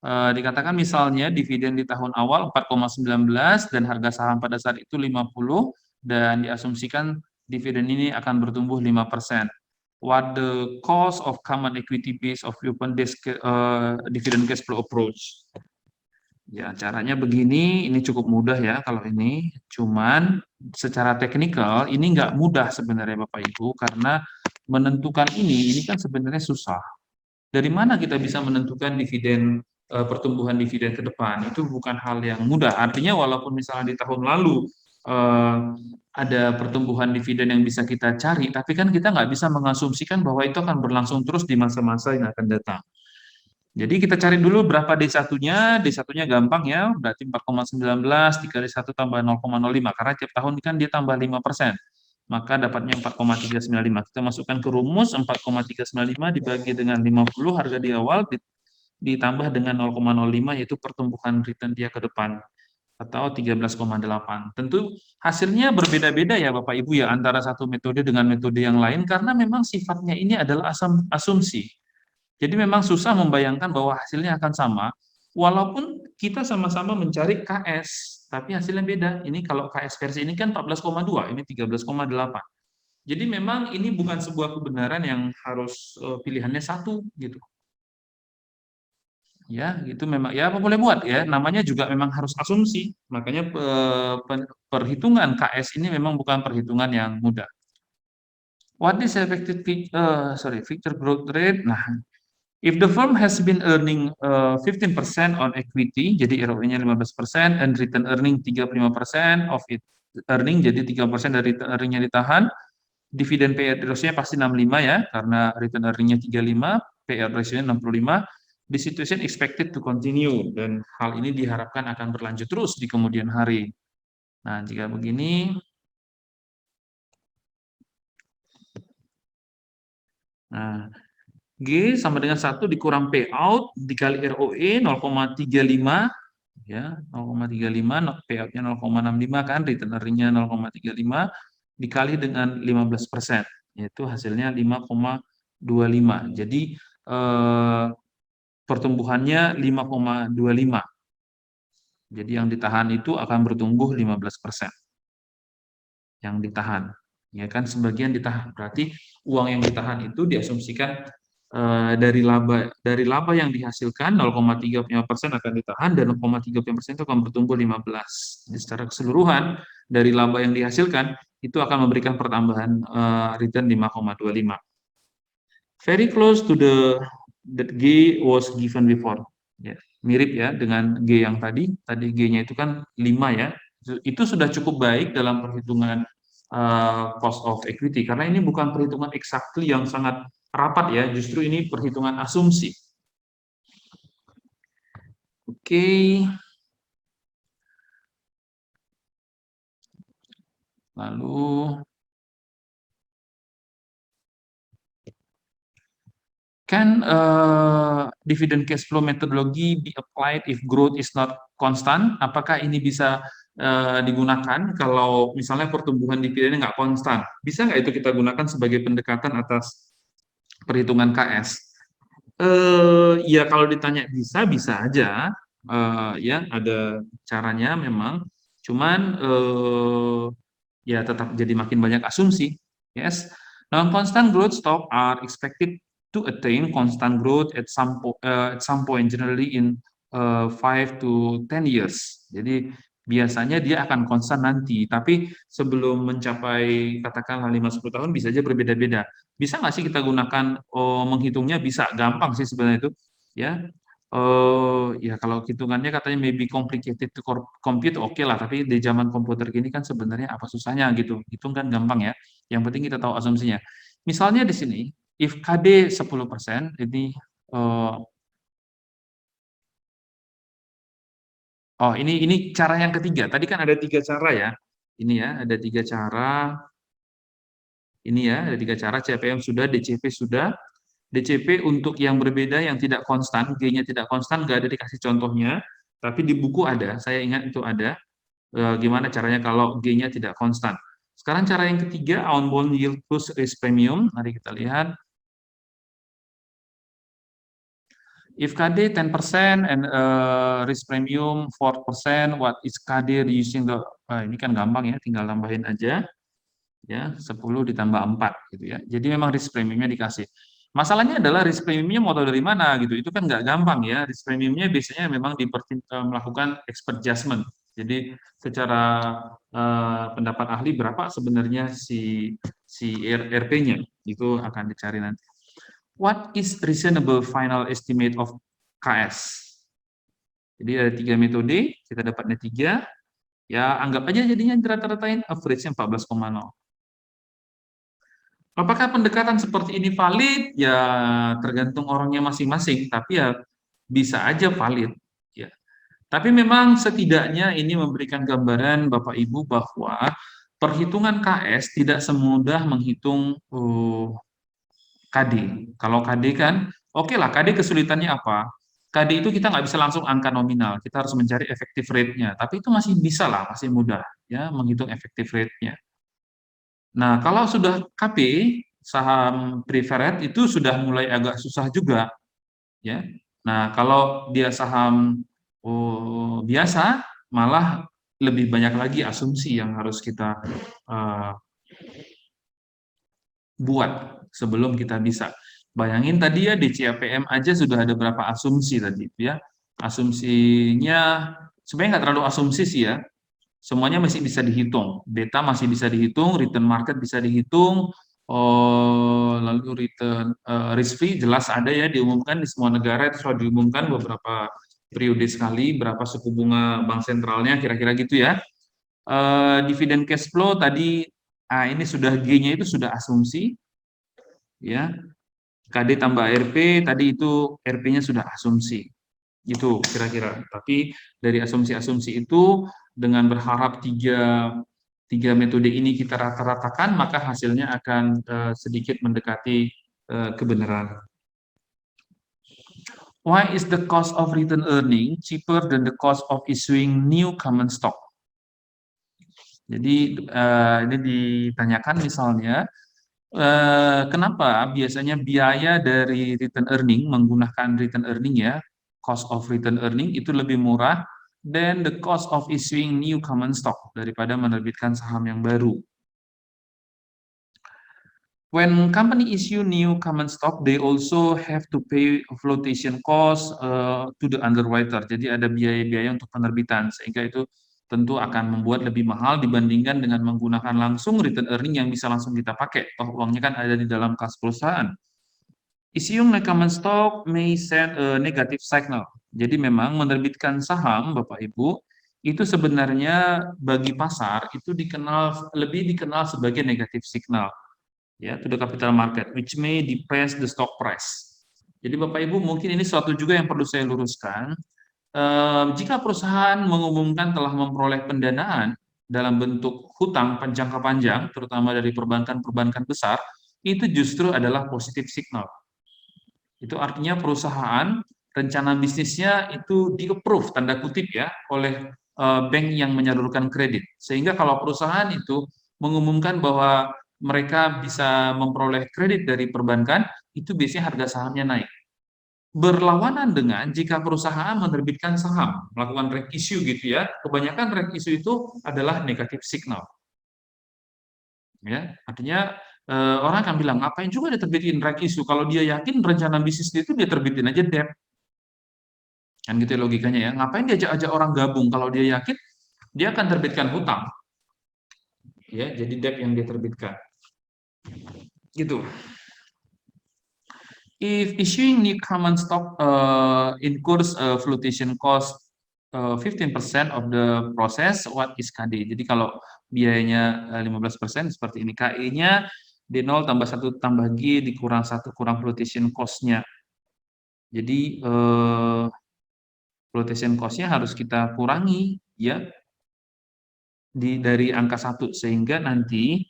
dikatakan misalnya dividen di tahun awal 4,19 dan harga saham pada saat itu 50 dan diasumsikan dividen ini akan bertumbuh 5%. What the cost of common equity base of open dividend cash flow approach? Ya, caranya begini, ini cukup mudah ya kalau ini. Cuman secara teknikal ini nggak mudah sebenarnya Bapak Ibu karena menentukan ini kan sebenarnya susah. Dari mana kita bisa menentukan dividen pertumbuhan dividen ke depan? Itu bukan hal yang mudah. Artinya walaupun misalnya di tahun lalu eh, ada pertumbuhan dividen yang bisa kita cari, tapi kan kita nggak bisa mengasumsikan bahwa itu akan berlangsung terus di masa-masa yang akan datang. Jadi kita cari dulu berapa D1-nya. D1-nya gampang ya, berarti 4,19 dikali 1 tambah 0,05 karena tiap tahun kan dia tambah 5%. Maka dapatnya 4,395. Kita masukkan ke rumus 4,395 dibagi dengan 50 harga di awal ditambah dengan 0,05 yaitu pertumbuhan return dia ke depan atau 13,8. Tentu hasilnya berbeda-beda ya Bapak Ibu ya antara satu metode dengan metode yang lain karena memang sifatnya ini adalah asumsi. Jadi memang susah membayangkan bahwa hasilnya akan sama, walaupun kita sama-sama mencari KS, tapi hasilnya beda. Ini kalau KS versi ini kan 14,2, ini 13,8. Jadi memang ini bukan sebuah kebenaran yang harus pilihannya satu gitu. Ya, itu memang ya apa boleh buat ya. Namanya juga memang harus asumsi. Makanya perhitungan KS ini memang bukan perhitungan yang mudah. What is effective future growth rate? Nah, if the firm has been earning 15% on equity, jadi ROE-nya 15%, and return earning 35% of it earning, jadi 3% dari return earning-nya ditahan, dividen payout ratio-nya pasti 65 ya, karena return earning-nya 35, payout ratio-nya 65, the situation expected to continue, dan hal ini diharapkan akan berlanjut terus di kemudian hari. Nah, jika begini, nah, G sama dengan 1 dikurang payout dikali ROE 0,35 ya 0,35 payout-nya 0,65 kan return earning-nya 0,35 dikali dengan 15% yaitu hasilnya 5,25. Jadi pertumbuhannya 5,25. Jadi yang ditahan itu akan bertumbuh 15%. Yang ditahan ya kan sebagian ditahan. Berarti uang yang ditahan itu diasumsikan dari laba yang dihasilkan 0,35% akan ditahan dan 0,35% itu akan bertumbuh 15. Jadi secara keseluruhan dari laba yang dihasilkan itu akan memberikan pertambahan return 5,25. Very close to the G was given before. Ya, mirip ya dengan G yang tadi. Tadi G-nya itu kan 5 ya. Itu sudah cukup baik dalam perhitungan cost of equity karena ini bukan perhitungan exactly yang sangat rapat ya, justru ini perhitungan asumsi. Oke. Lalu can dividend cash flow methodology be applied if growth is not constant? Apakah ini bisa digunakan kalau misalnya pertumbuhan dividennya nggak konstan? Bisa nggak itu kita gunakan sebagai pendekatan atas perhitungan KS? Ya kalau ditanya bisa, bisa aja. Ya ada caranya memang. Cuman ya tetap jadi makin banyak asumsi. Yes. Non-constant growth stock are expected to attain constant growth at some point generally in 5 to 10 years. Jadi biasanya dia akan konstan nanti, tapi sebelum mencapai katakanlah 5-10 tahun bisa aja berbeda-beda. Bisa nggak sih kita gunakan menghitungnya? Bisa, gampang sih sebenarnya itu. Ya, ya kalau hitungannya katanya maybe complicated to compute, oke lah. Tapi di zaman komputer gini kan sebenarnya apa susahnya gitu. Hitung kan gampang ya. Yang penting kita tahu asumsinya. Misalnya di sini, if KD 10%, ini oh ini cara yang ketiga. Tadi kan ada 3 cara ya. Ini ya, ada 3 cara. Ini ya, ada 3 cara. CPM sudah, DCP sudah. DCP untuk yang berbeda yang tidak konstan, G-nya tidak konstan, nggak ada dikasih contohnya, tapi di buku ada, saya ingat itu ada. Gimana caranya kalau G-nya tidak konstan. Sekarang cara yang ketiga, on bond yield plus risk premium. Mari kita lihat. If KD 10% and risk premium 4%, what is KD using the ini kan gampang ya, tinggal tambahin aja ya, 10 ditambah 4 gitu ya. Jadi memang risk premiumnya dikasih. Masalahnya adalah risk premiumnya mau tahu dari mana gitu. Itu kan nggak gampang ya. Risk premiumnya biasanya memang melakukan expert judgment. Jadi secara pendapat ahli berapa sebenarnya si RP-nya itu akan dicari nanti. What is reasonable final estimate of KS? Jadi ada 3 metode, kita dapatnya 3. Ya, anggap aja jadinya rata-ratain average-nya 14,0. Apakah pendekatan seperti ini valid? Ya, tergantung orangnya masing-masing, tapi ya bisa aja valid. Ya. Tapi memang setidaknya ini memberikan gambaran Bapak Ibu bahwa perhitungan KS tidak semudah menghitung KD. Kalau KD kan, oke lah, KD kesulitannya apa? KD itu kita nggak bisa langsung angka nominal, kita harus mencari effective rate-nya. Tapi itu masih bisa lah, masih mudah ya menghitung effective rate-nya. Nah, kalau sudah KP, saham preferred itu sudah mulai agak susah juga ya. Nah, kalau dia saham biasa, malah lebih banyak lagi asumsi yang harus kita buat sebelum kita bisa. Bayangin tadi ya di CAPM aja sudah ada berapa asumsi tadi ya. Asumsinya sebenarnya nggak terlalu asumsi sih ya. Semuanya masih bisa dihitung. Beta masih bisa dihitung, return market bisa dihitung, lalu return risk free jelas ada ya, diumumkan di semua negara itu sudah diumumkan beberapa periode sekali berapa suku bunga bank sentralnya kira-kira gitu ya. Dividen cash flow tadi ini sudah G-nya itu sudah asumsi ya. KD tambah RP tadi itu RP-nya sudah asumsi. Gitu kira-kira. Tapi dari asumsi-asumsi itu dengan berharap tiga metode ini kita rata-ratakan, maka hasilnya akan sedikit mendekati kebenaran. Why is the cost of return earning cheaper than the cost of issuing new common stock? Jadi ini ditanyakan misalnya, kenapa biasanya biaya dari return earning menggunakan return earning ya, cost of return earning itu lebih murah than the cost of issuing new common stock daripada menerbitkan saham yang baru. When company issue new common stock, they also have to pay flotation cost to the underwriter. Jadi ada biaya-biaya untuk penerbitan, sehingga itu tentu akan membuat lebih mahal dibandingkan dengan menggunakan langsung return earning yang bisa langsung kita pakai. Toh uangnya kan ada di dalam kas perusahaan. Issuing new common stock may send a negative signal. Jadi memang menerbitkan saham, Bapak Ibu, itu sebenarnya bagi pasar itu lebih dikenal sebagai negative signal ya to the capital market, which may depress the stock price. Jadi Bapak Ibu mungkin ini suatu juga yang perlu saya luruskan. Jika perusahaan mengumumkan telah memperoleh pendanaan dalam bentuk hutang jangka panjang, terutama dari perbankan-perbankan besar, itu justru adalah positif signal. Itu artinya perusahaan rencana bisnisnya itu di-approve tanda kutip ya oleh bank yang menyalurkan kredit. Sehingga kalau perusahaan itu mengumumkan bahwa mereka bisa memperoleh kredit dari perbankan, itu biasanya harga sahamnya naik. Berlawanan dengan jika perusahaan menerbitkan saham, melakukan reg issue gitu ya, kebanyakan reg issue itu adalah negatif signal. Ya, artinya orang akan bilang, ngapain juga dia terbitin reg issue, kalau dia yakin rencana bisnis itu dia terbitin aja debt. Kan gitu ya logikanya ya, ngapain dia ajak orang gabung, kalau dia yakin dia akan terbitkan hutang. Ya, jadi debt yang dia terbitkan. Gitu. If issuing new common stock incurs flotation cost 15% of the process, what is KD? Jadi kalau biayanya 15% seperti ini, KE-nya D0 tambah 1 tambah G dikurang 1 kurang flotation cost-nya. Jadi flotation cost-nya harus kita kurangi ya dari angka 1 sehingga nanti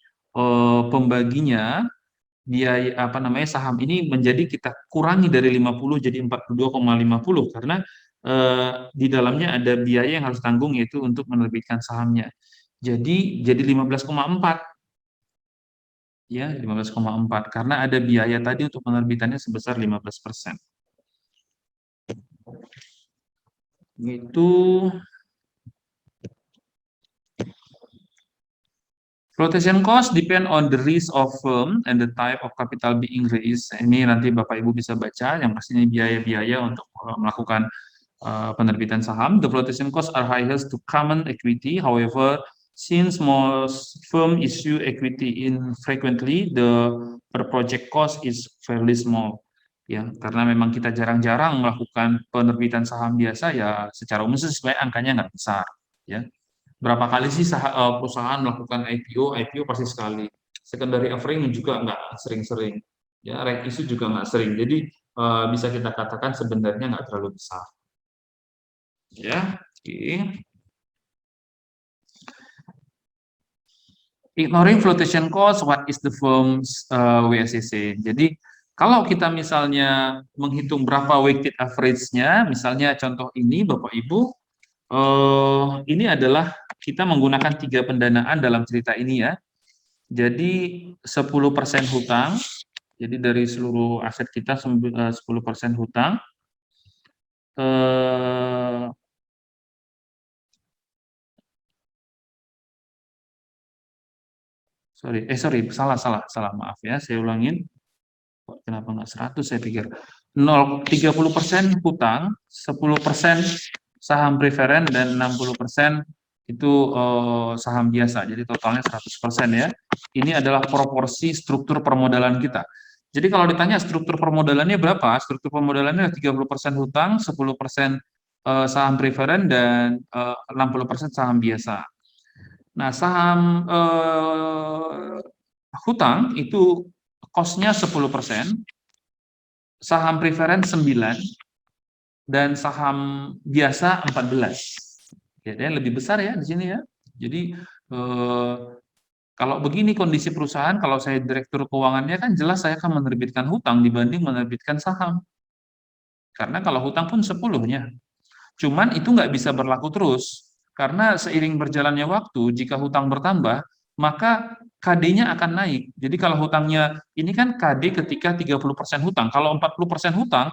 pembaginya biaya saham ini menjadi kita kurangi dari 50 jadi 42,50 karena di dalamnya ada biaya yang harus tanggung yaitu untuk menerbitkan sahamnya. Jadi 15,4 Ya, 15,4 karena ada biaya tadi untuk penerbitannya sebesar 15%. Itu flotation cost depend on the risk of firm and the type of capital being raised. Ini nanti Bapak Ibu bisa baca, yang pastinya biaya-biaya untuk melakukan penerbitan saham. The flotation costs are highest to common equity. However, since most firm issue equity infrequently, the per project cost is fairly small. Ya, karena memang kita jarang-jarang melakukan penerbitan saham biasa, ya secara umum sebenarnya angkanya nggak besar. Ya, berapa kali sih perusahaan melakukan IPO? IPO pasti sekali. Secondary offering juga nggak sering-sering. Ya, right issue juga nggak sering. Jadi bisa kita katakan sebenarnya nggak terlalu besar. Ya, oke. Ignoring flotation cost, what is the firm's WSCC? Jadi kalau kita misalnya menghitung berapa weighted average-nya, misalnya contoh ini Bapak Ibu, ini adalah kita menggunakan 3 pendanaan dalam cerita ini ya. Jadi 10% hutang, jadi dari seluruh aset kita 10% hutang. Sorry, salah, maaf ya, saya ulangin. Kenapa nggak 100 saya pikir. 30% hutang, 10% saham preferen, dan 60% itu saham biasa. Jadi totalnya 100% ya. Ini adalah proporsi struktur permodalan kita. Jadi kalau ditanya struktur permodalannya berapa? Struktur permodalannya 30% hutang, 10% saham preferen, dan 60% saham biasa. Nah, saham hutang itu cost-nya 10%, saham preferen 9, dan saham biasa 14. Ya, dan lebih besar ya di sini ya. Jadi kalau begini kondisi perusahaan, kalau saya direktur keuangannya kan jelas saya akan menerbitkan hutang dibanding menerbitkan saham. Karena kalau hutang pun 10-nya. Cuman itu nggak bisa berlaku terus. Karena seiring berjalannya waktu, jika hutang bertambah, maka KD-nya akan naik. Jadi kalau hutangnya, ini kan KD ketika 30% hutang. Kalau 40% hutang,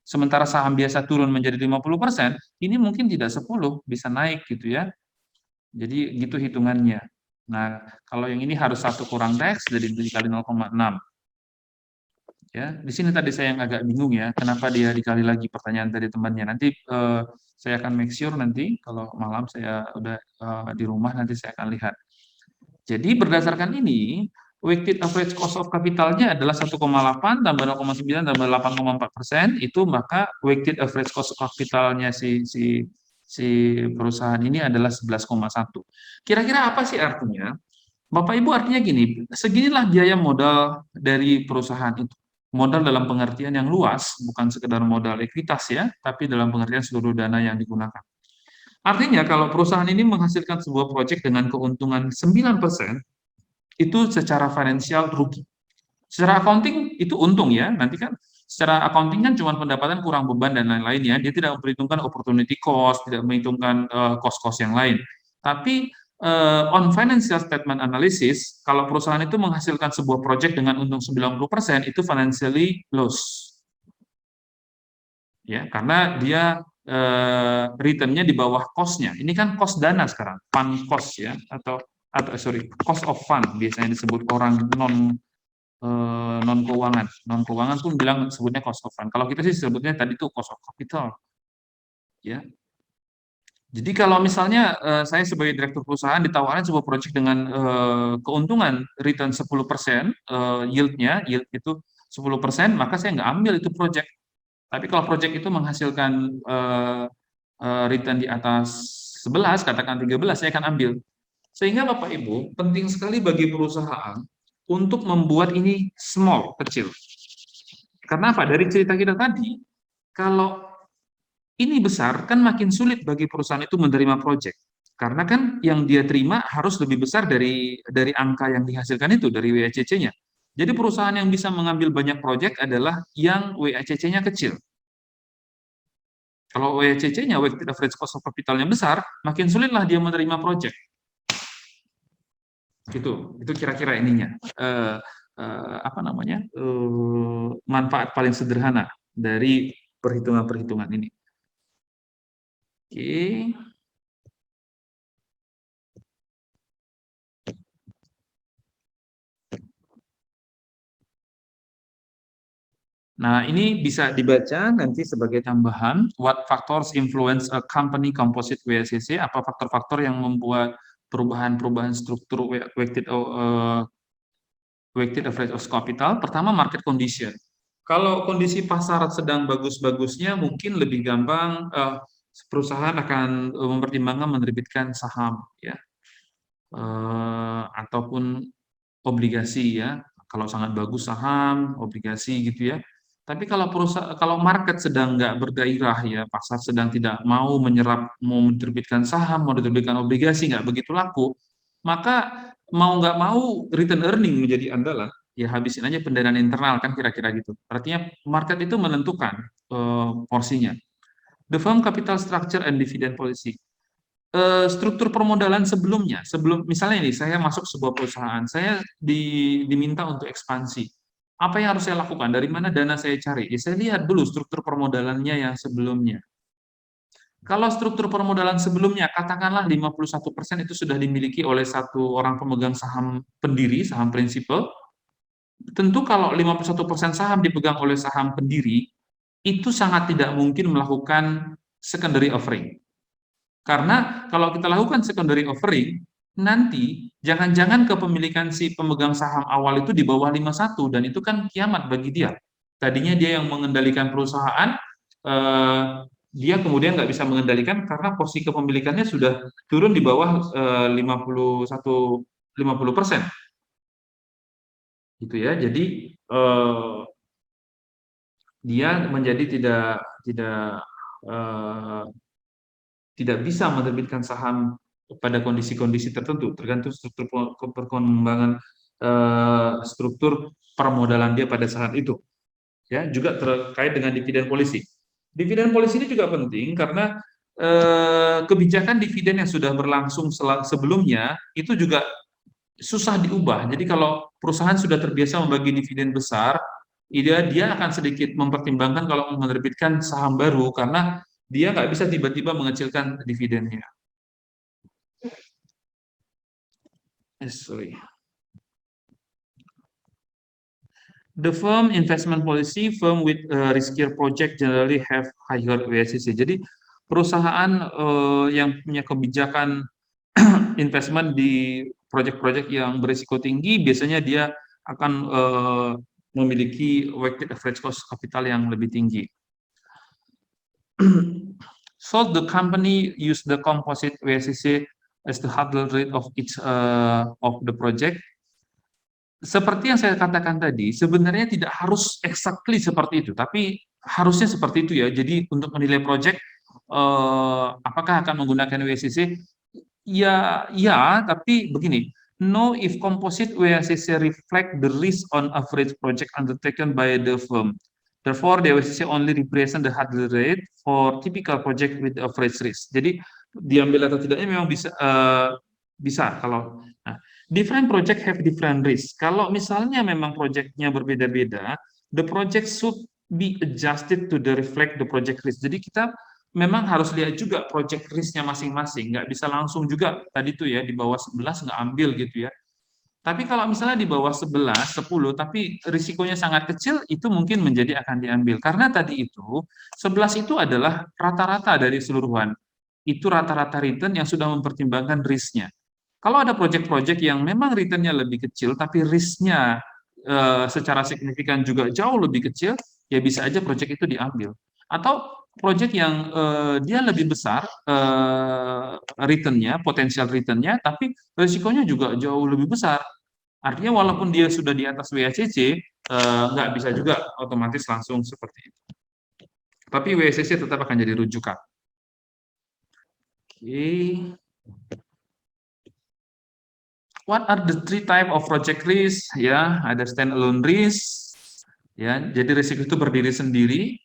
sementara saham biasa turun menjadi 50%, ini mungkin tidak 10, bisa naik gitu ya. Jadi gitu hitungannya. Nah, kalau yang ini harus 1 kurang tax, jadi dikali 0,6. Ya, di sini tadi saya yang agak bingung ya, kenapa dia dikali lagi pertanyaan dari temannya. Nanti saya akan make sure nanti kalau malam saya udah di rumah nanti saya akan lihat. Jadi berdasarkan ini, weighted average cost of capitalnya adalah 1,8 tambah 0,9 tambah 8,4%, itu maka weighted average cost of capitalnya si perusahaan ini adalah 11,1. Kira-kira apa sih artinya? Bapak Ibu, artinya gini, seginilah biaya modal dari perusahaan itu. Modal dalam pengertian yang luas, bukan sekedar modal ekuitas ya, tapi dalam pengertian seluruh dana yang digunakan. Artinya kalau perusahaan ini menghasilkan sebuah proyek dengan keuntungan 9%, itu secara finansial rugi. Secara accounting itu untung ya, nanti kan secara accounting kan cuma pendapatan kurang beban dan lain-lain ya, dia tidak memperhitungkan opportunity cost, tidak memperhitungkan cost-cost yang lain. Tapi on financial statement analysis, kalau perusahaan itu menghasilkan sebuah project dengan untung 90%, itu financially loss. Ya, karena dia return-nya di bawah cost-nya. Ini kan cost dana sekarang, fund cost ya, atau cost of fund biasanya disebut orang non keuangan pun bilang sebutnya cost of fund. Kalau kita sih sebutnya tadi itu cost of capital. Ya. Jadi kalau misalnya saya sebagai direktur perusahaan ditawarkan sebuah proyek dengan keuntungan return 10%, yield itu 10%, maka saya nggak ambil itu proyek. Tapi kalau proyek itu menghasilkan return di atas 11, katakan 13, saya akan ambil. Sehingga Bapak Ibu, penting sekali bagi perusahaan untuk membuat ini small, kecil. Karena apa? Dari cerita kita tadi, kalau ini besar, kan makin sulit bagi perusahaan itu menerima proyek. Karena kan yang dia terima harus lebih besar dari angka yang dihasilkan itu, dari WACC-nya. Jadi perusahaan yang bisa mengambil banyak proyek adalah yang WACC-nya kecil. Kalau WACC-nya, weighted average cost of capital-nya besar, makin sulitlah dia menerima proyek. Itu kira-kira ininya. Apa namanya? Manfaat paling sederhana dari perhitungan-perhitungan ini. Oke. Nah, ini bisa dibaca nanti sebagai tambahan. What factors influence a company composite WSCC? Apa faktor-faktor yang membuat perubahan-perubahan struktur weighted average of capital? Pertama, market condition. Kalau kondisi pasar sedang bagus-bagusnya, mungkin lebih gampang perusahaan akan mempertimbangkan menerbitkan saham, ya, ataupun obligasi, ya. Kalau sangat bagus saham, obligasi gitu ya. Tapi kalau market sedang nggak bergairah, ya, pasar sedang tidak mau menyerap, mau menerbitkan saham, mau menerbitkan obligasi, nggak begitu laku, maka mau nggak mau return earning menjadi andalan. Ya habisin aja pendanaan internal, kan kira-kira gitu. Artinya market itu menentukan porsinya. The firm capital structure and dividend policy. Struktur permodalan sebelumnya, sebelum misalnya ini saya masuk sebuah perusahaan, saya diminta untuk ekspansi. Apa yang harus saya lakukan? Dari mana dana saya cari? Ya, saya lihat dulu struktur permodalannya yang sebelumnya. Kalau struktur permodalan sebelumnya, katakanlah 51% itu sudah dimiliki oleh satu orang pemegang saham pendiri, saham prinsipal, tentu kalau 51% saham dipegang oleh saham pendiri, itu sangat tidak mungkin melakukan secondary offering. Karena kalau kita lakukan secondary offering, nanti jangan-jangan kepemilikan si pemegang saham awal itu di bawah 51, dan itu kan kiamat bagi dia. Tadinya dia yang mengendalikan perusahaan, eh, dia kemudian nggak bisa mengendalikan karena porsi kepemilikannya sudah turun di bawah 50% gitu ya. Jadi eh, dia menjadi tidak eh, tidak bisa menerbitkan saham pada kondisi-kondisi tertentu, tergantung struktur perkembangan struktur permodalan dia pada saat itu. Ya, juga terkait dengan dividen polisi. Dividen polisi ini juga penting karena kebijakan dividen yang sudah berlangsung sebelumnya itu juga susah diubah. Jadi kalau perusahaan sudah terbiasa membagi dividen besar, dia akan sedikit mempertimbangkan kalau menerbitkan saham baru karena dia nggak bisa tiba-tiba mengecilkan dividennya. Sorry. The firm investment policy, firm with riskier project generally have higher WSCC. Jadi perusahaan yang punya kebijakan investment di proyek-proyek yang berisiko tinggi, biasanya dia akan memiliki weighted average cost capital yang lebih tinggi. So the company use the composite WSCC as the hurdle rate of each of the project. Seperti yang saya katakan tadi, sebenarnya tidak harus exactly seperti itu, tapi harusnya seperti itu ya. Jadi untuk menilai project, apakah akan menggunakan WSCC? Ya, ya, tapi begini. Know if composite WSCC reflect the risk on average project undertaken by the firm. Therefore, the WSCC only represent the hurdle rate for typical project with average risk. Jadi diambil atau tidaknya memang bisa kalau. Nah, different project have different risk. Kalau misalnya memang projectnya berbeda-beda, the project should be adjusted to the reflect the project risk. Jadi kita memang harus lihat juga project risk-nya masing-masing. Nggak bisa langsung juga tadi tuh ya di bawah 11 nggak ambil gitu ya. Tapi kalau misalnya di bawah 11, 10, tapi risikonya sangat kecil, itu mungkin menjadi akan diambil. Karena tadi itu, 11 itu adalah rata-rata dari seluruhan. Itu rata-rata return yang sudah mempertimbangkan risk-nya. Kalau ada project-project yang memang return-nya lebih kecil, tapi risk-nya secara signifikan juga jauh lebih kecil, ya bisa aja project itu diambil. Atau project yang dia lebih besar return-nya, potensial return-nya, tapi risikonya juga jauh lebih besar. Artinya walaupun dia sudah di atas WACC, nggak bisa juga otomatis langsung seperti itu. Tapi WACC tetap akan jadi rujukan. Oke. What are the three type of project risk? Ya, ada standalone risk. Ya, jadi risiko itu berdiri sendiri.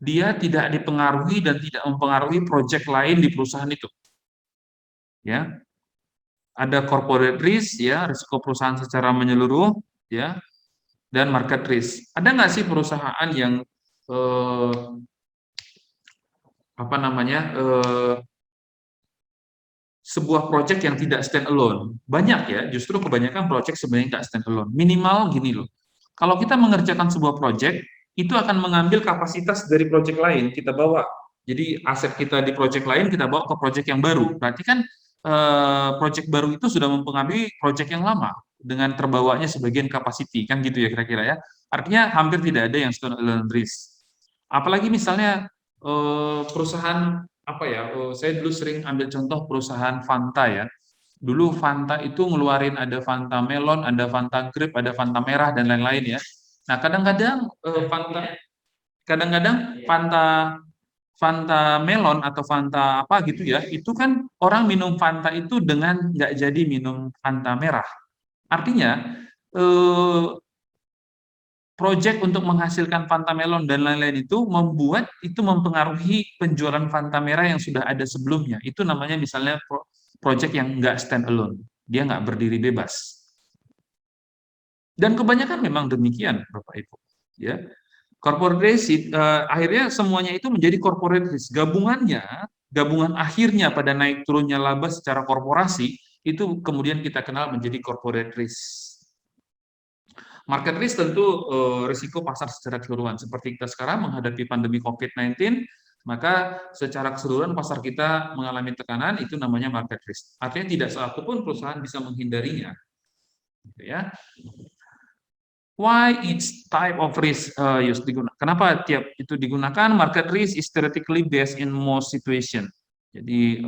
Dia tidak dipengaruhi dan tidak mempengaruhi project lain di perusahaan itu. Ya. ada corporate risk ya, risiko perusahaan secara menyeluruh ya, dan market risk. Ada nggak sih perusahaan yang apa namanya sebuah project yang tidak stand alone? Banyak ya, justru kebanyakan project sebenarnya nggak stand alone. Minimal gini loh, kalau kita mengerjakan sebuah project, itu akan mengambil kapasitas dari project lain, kita bawa. Jadi aset kita di project lain, kita bawa ke project yang baru. Berarti kan project baru itu sudah mempengaruhi project yang lama, dengan terbawanya sebagian capacity, kan gitu ya kira-kira ya. Artinya hampir tidak ada yang stand alone risk. Apalagi misalnya perusahaan apa ya, saya dulu sering ambil contoh perusahaan Fanta ya. Dulu Fanta itu ngeluarin ada Fanta Melon, ada Fanta Grape, ada Fanta Merah dan lain-lain ya. Nah, kadang-kadang Fanta Fanta Melon atau Fanta apa gitu ya, itu kan orang minum Fanta itu dengan nggak jadi minum Fanta Merah. Artinya eh, project untuk menghasilkan Fanta Melon dan lain-lain itu membuat itu mempengaruhi penjualan Fanta Merah yang sudah ada sebelumnya. Itu namanya misalnya project yang nggak stand alone, dia nggak berdiri bebas. Dan kebanyakan memang demikian, Bapak Ibu. Ya, corporate risk akhirnya semuanya itu menjadi corporate risk. Gabungan akhirnya pada naik turunnya laba secara korporasi itu kemudian kita kenal menjadi corporate risk. Market risk tentu risiko pasar secara keseluruhan. Seperti kita sekarang menghadapi pandemi COVID-19, maka secara keseluruhan pasar kita mengalami tekanan, itu namanya market risk. Artinya tidak satu pun perusahaan bisa menghindarinya. Gitu ya. Why each type of risk used digunakan? Kenapa tiap itu digunakan? Market risk is theoretically based in most situation. Jadi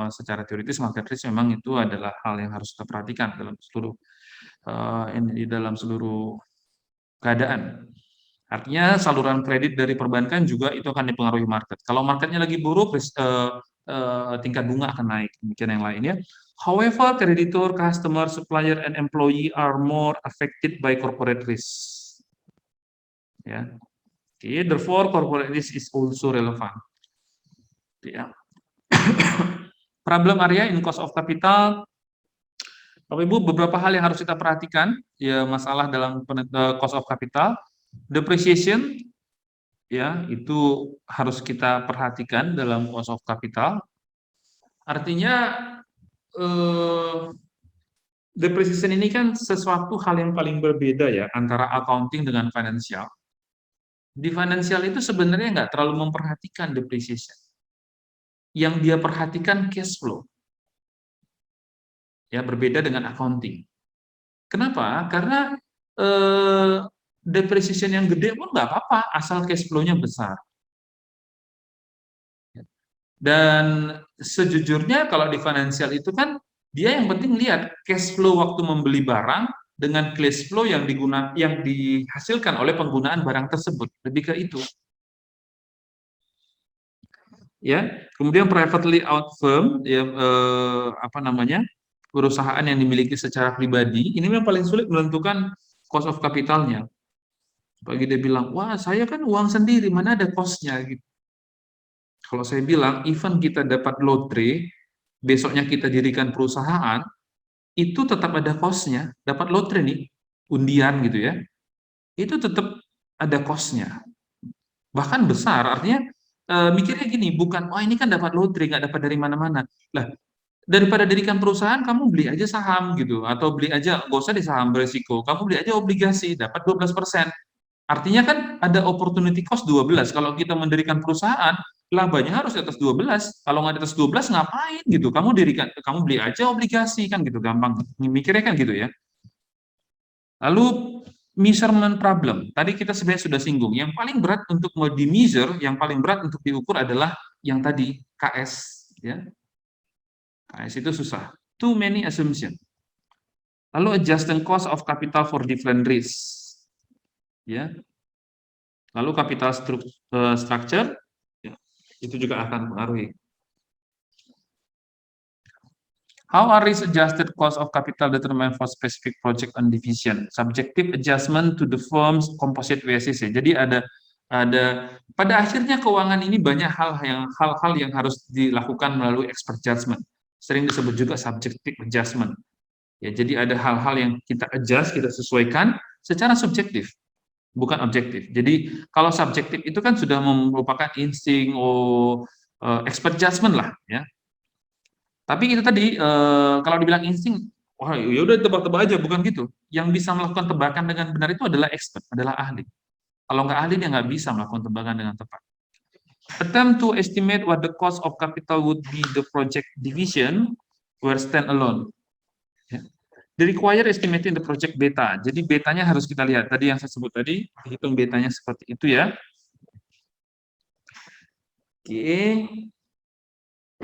secara teoritis market risk memang itu adalah hal yang harus kita perhatikan dalam seluruh keadaan. Artinya saluran kredit dari perbankan juga itu akan dipengaruhi market. Kalau marketnya lagi buruk, tingkat bunga akan naik. Demikian yang lain ya. However, creditor, customer, supplier, and employee are more affected by corporate risk. Ya. Okay, therefore, corporate risk is also relevant. Ya. Problem area in cost of capital. Bapak Ibu, beberapa hal yang harus kita perhatikan ya, masalah dalam cost of capital. Depreciation ya, itu harus kita perhatikan dalam cost of capital. Artinya depreciation ini kan sesuatu hal yang paling berbeda ya antara accounting dengan financial. Di financial itu sebenarnya nggak terlalu memperhatikan depreciation. Yang dia perhatikan cash flow. Ya, berbeda dengan accounting. Kenapa? Karena depreciation yang gede pun nggak apa-apa, asal cash flow-nya besar. Dan sejujurnya kalau di financial itu kan dia yang penting lihat cash flow waktu membeli barang dengan cash flow yang dihasilkan oleh penggunaan barang tersebut, lebih ke itu. Ya, kemudian privately owned firm ya, perusahaan yang dimiliki secara pribadi ini memang paling sulit menentukan cost of capitalnya. Bagi dia bilang, wah saya kan uang sendiri, mana ada cost-nya gitu. Kalau saya bilang, even kita dapat lotre, besoknya kita dirikan perusahaan, itu tetap ada cost-nya. Dapat lotre nih, undian gitu ya, itu tetap ada cost-nya. Bahkan besar, artinya mikirnya gini, bukan, oh ini kan dapat lotre, nggak dapat dari mana-mana. Lah, daripada dirikan perusahaan, kamu beli aja saham gitu, atau beli aja, nggak usah di saham beresiko, kamu beli aja obligasi, dapat 12%. Artinya kan ada opportunity cost 12. Kalau kita mendirikan perusahaan, labanya harus di atas 12. Kalau nggak di atas 12, ngapain gitu? Kamu beli aja obligasi kan gitu, gampang. Mikirnya kan gitu ya. Lalu measurement problem. Tadi kita sebenarnya sudah singgung. Yang paling berat untuk mau di measure, yang paling berat untuk diukur adalah yang tadi KS ya. KS itu susah. Too many assumption. Lalu adjusting cost of capital for different risks. Ya. Lalu capital structure ya, itu juga akan mempengaruhi. How are risk-adjusted cost of capital determined for specific project and division? Subjective adjustment to the firm's composite WSCC. Jadi ada pada akhirnya keuangan ini banyak hal-hal yang harus dilakukan melalui expert judgment. sering disebut juga subjective adjustment. Ya, jadi ada hal-hal yang kita adjust, kita sesuaikan secara subjektif, bukan objektif. Jadi kalau subjektif itu kan sudah merupakan insting, expert judgment lah, ya. Tapi itu tadi kalau dibilang insting, wah ya udah tebak-tebak aja, bukan gitu. Yang bisa melakukan tebakan dengan benar itu adalah expert, adalah ahli. Kalau nggak ahli dia nggak bisa melakukan tebakan dengan tepat. Attempt to estimate what the cost of capital would be the project division were stand alone. Ya. The require estimating the project beta. Jadi betanya harus kita lihat. Tadi yang saya sebut tadi, hitung betanya seperti itu ya. Oke.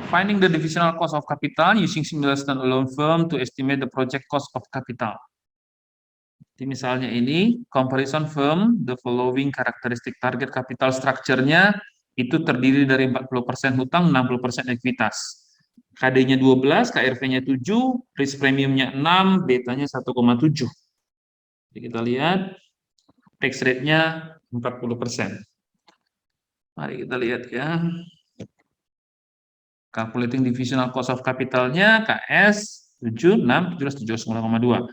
Finding the divisional cost of capital using similar standalone firm to estimate the project cost of capital. Jadi misalnya ini, comparison firm, the following characteristic target capital structure-nya itu terdiri dari 40% hutang, 60% ekuitas. KD-nya 12, KRV-nya 7, risk premium-nya 6, betanya 1,7. Jadi kita lihat tax rate-nya 40%. Mari kita lihat ya. Calculating divisional cost of capital-nya KS 7, 6, 17, 9,2.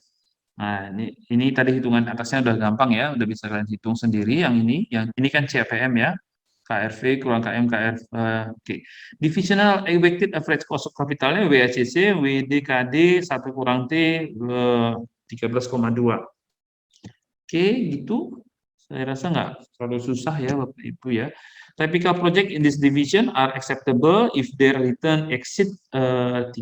Nah, ini tadi hitungan atasnya udah gampang ya, udah bisa kalian hitung sendiri. Yang ini kan CPM ya, KRV kurang KM KRV. Oke. Divisional expected average cost of capitalnya WACC WDKD 1 kurang T 13,2. Oke, gitu. Saya rasa nggak terlalu susah ya Bapak Ibu ya. Typical project in this division are acceptable if their return exceed 13,2%.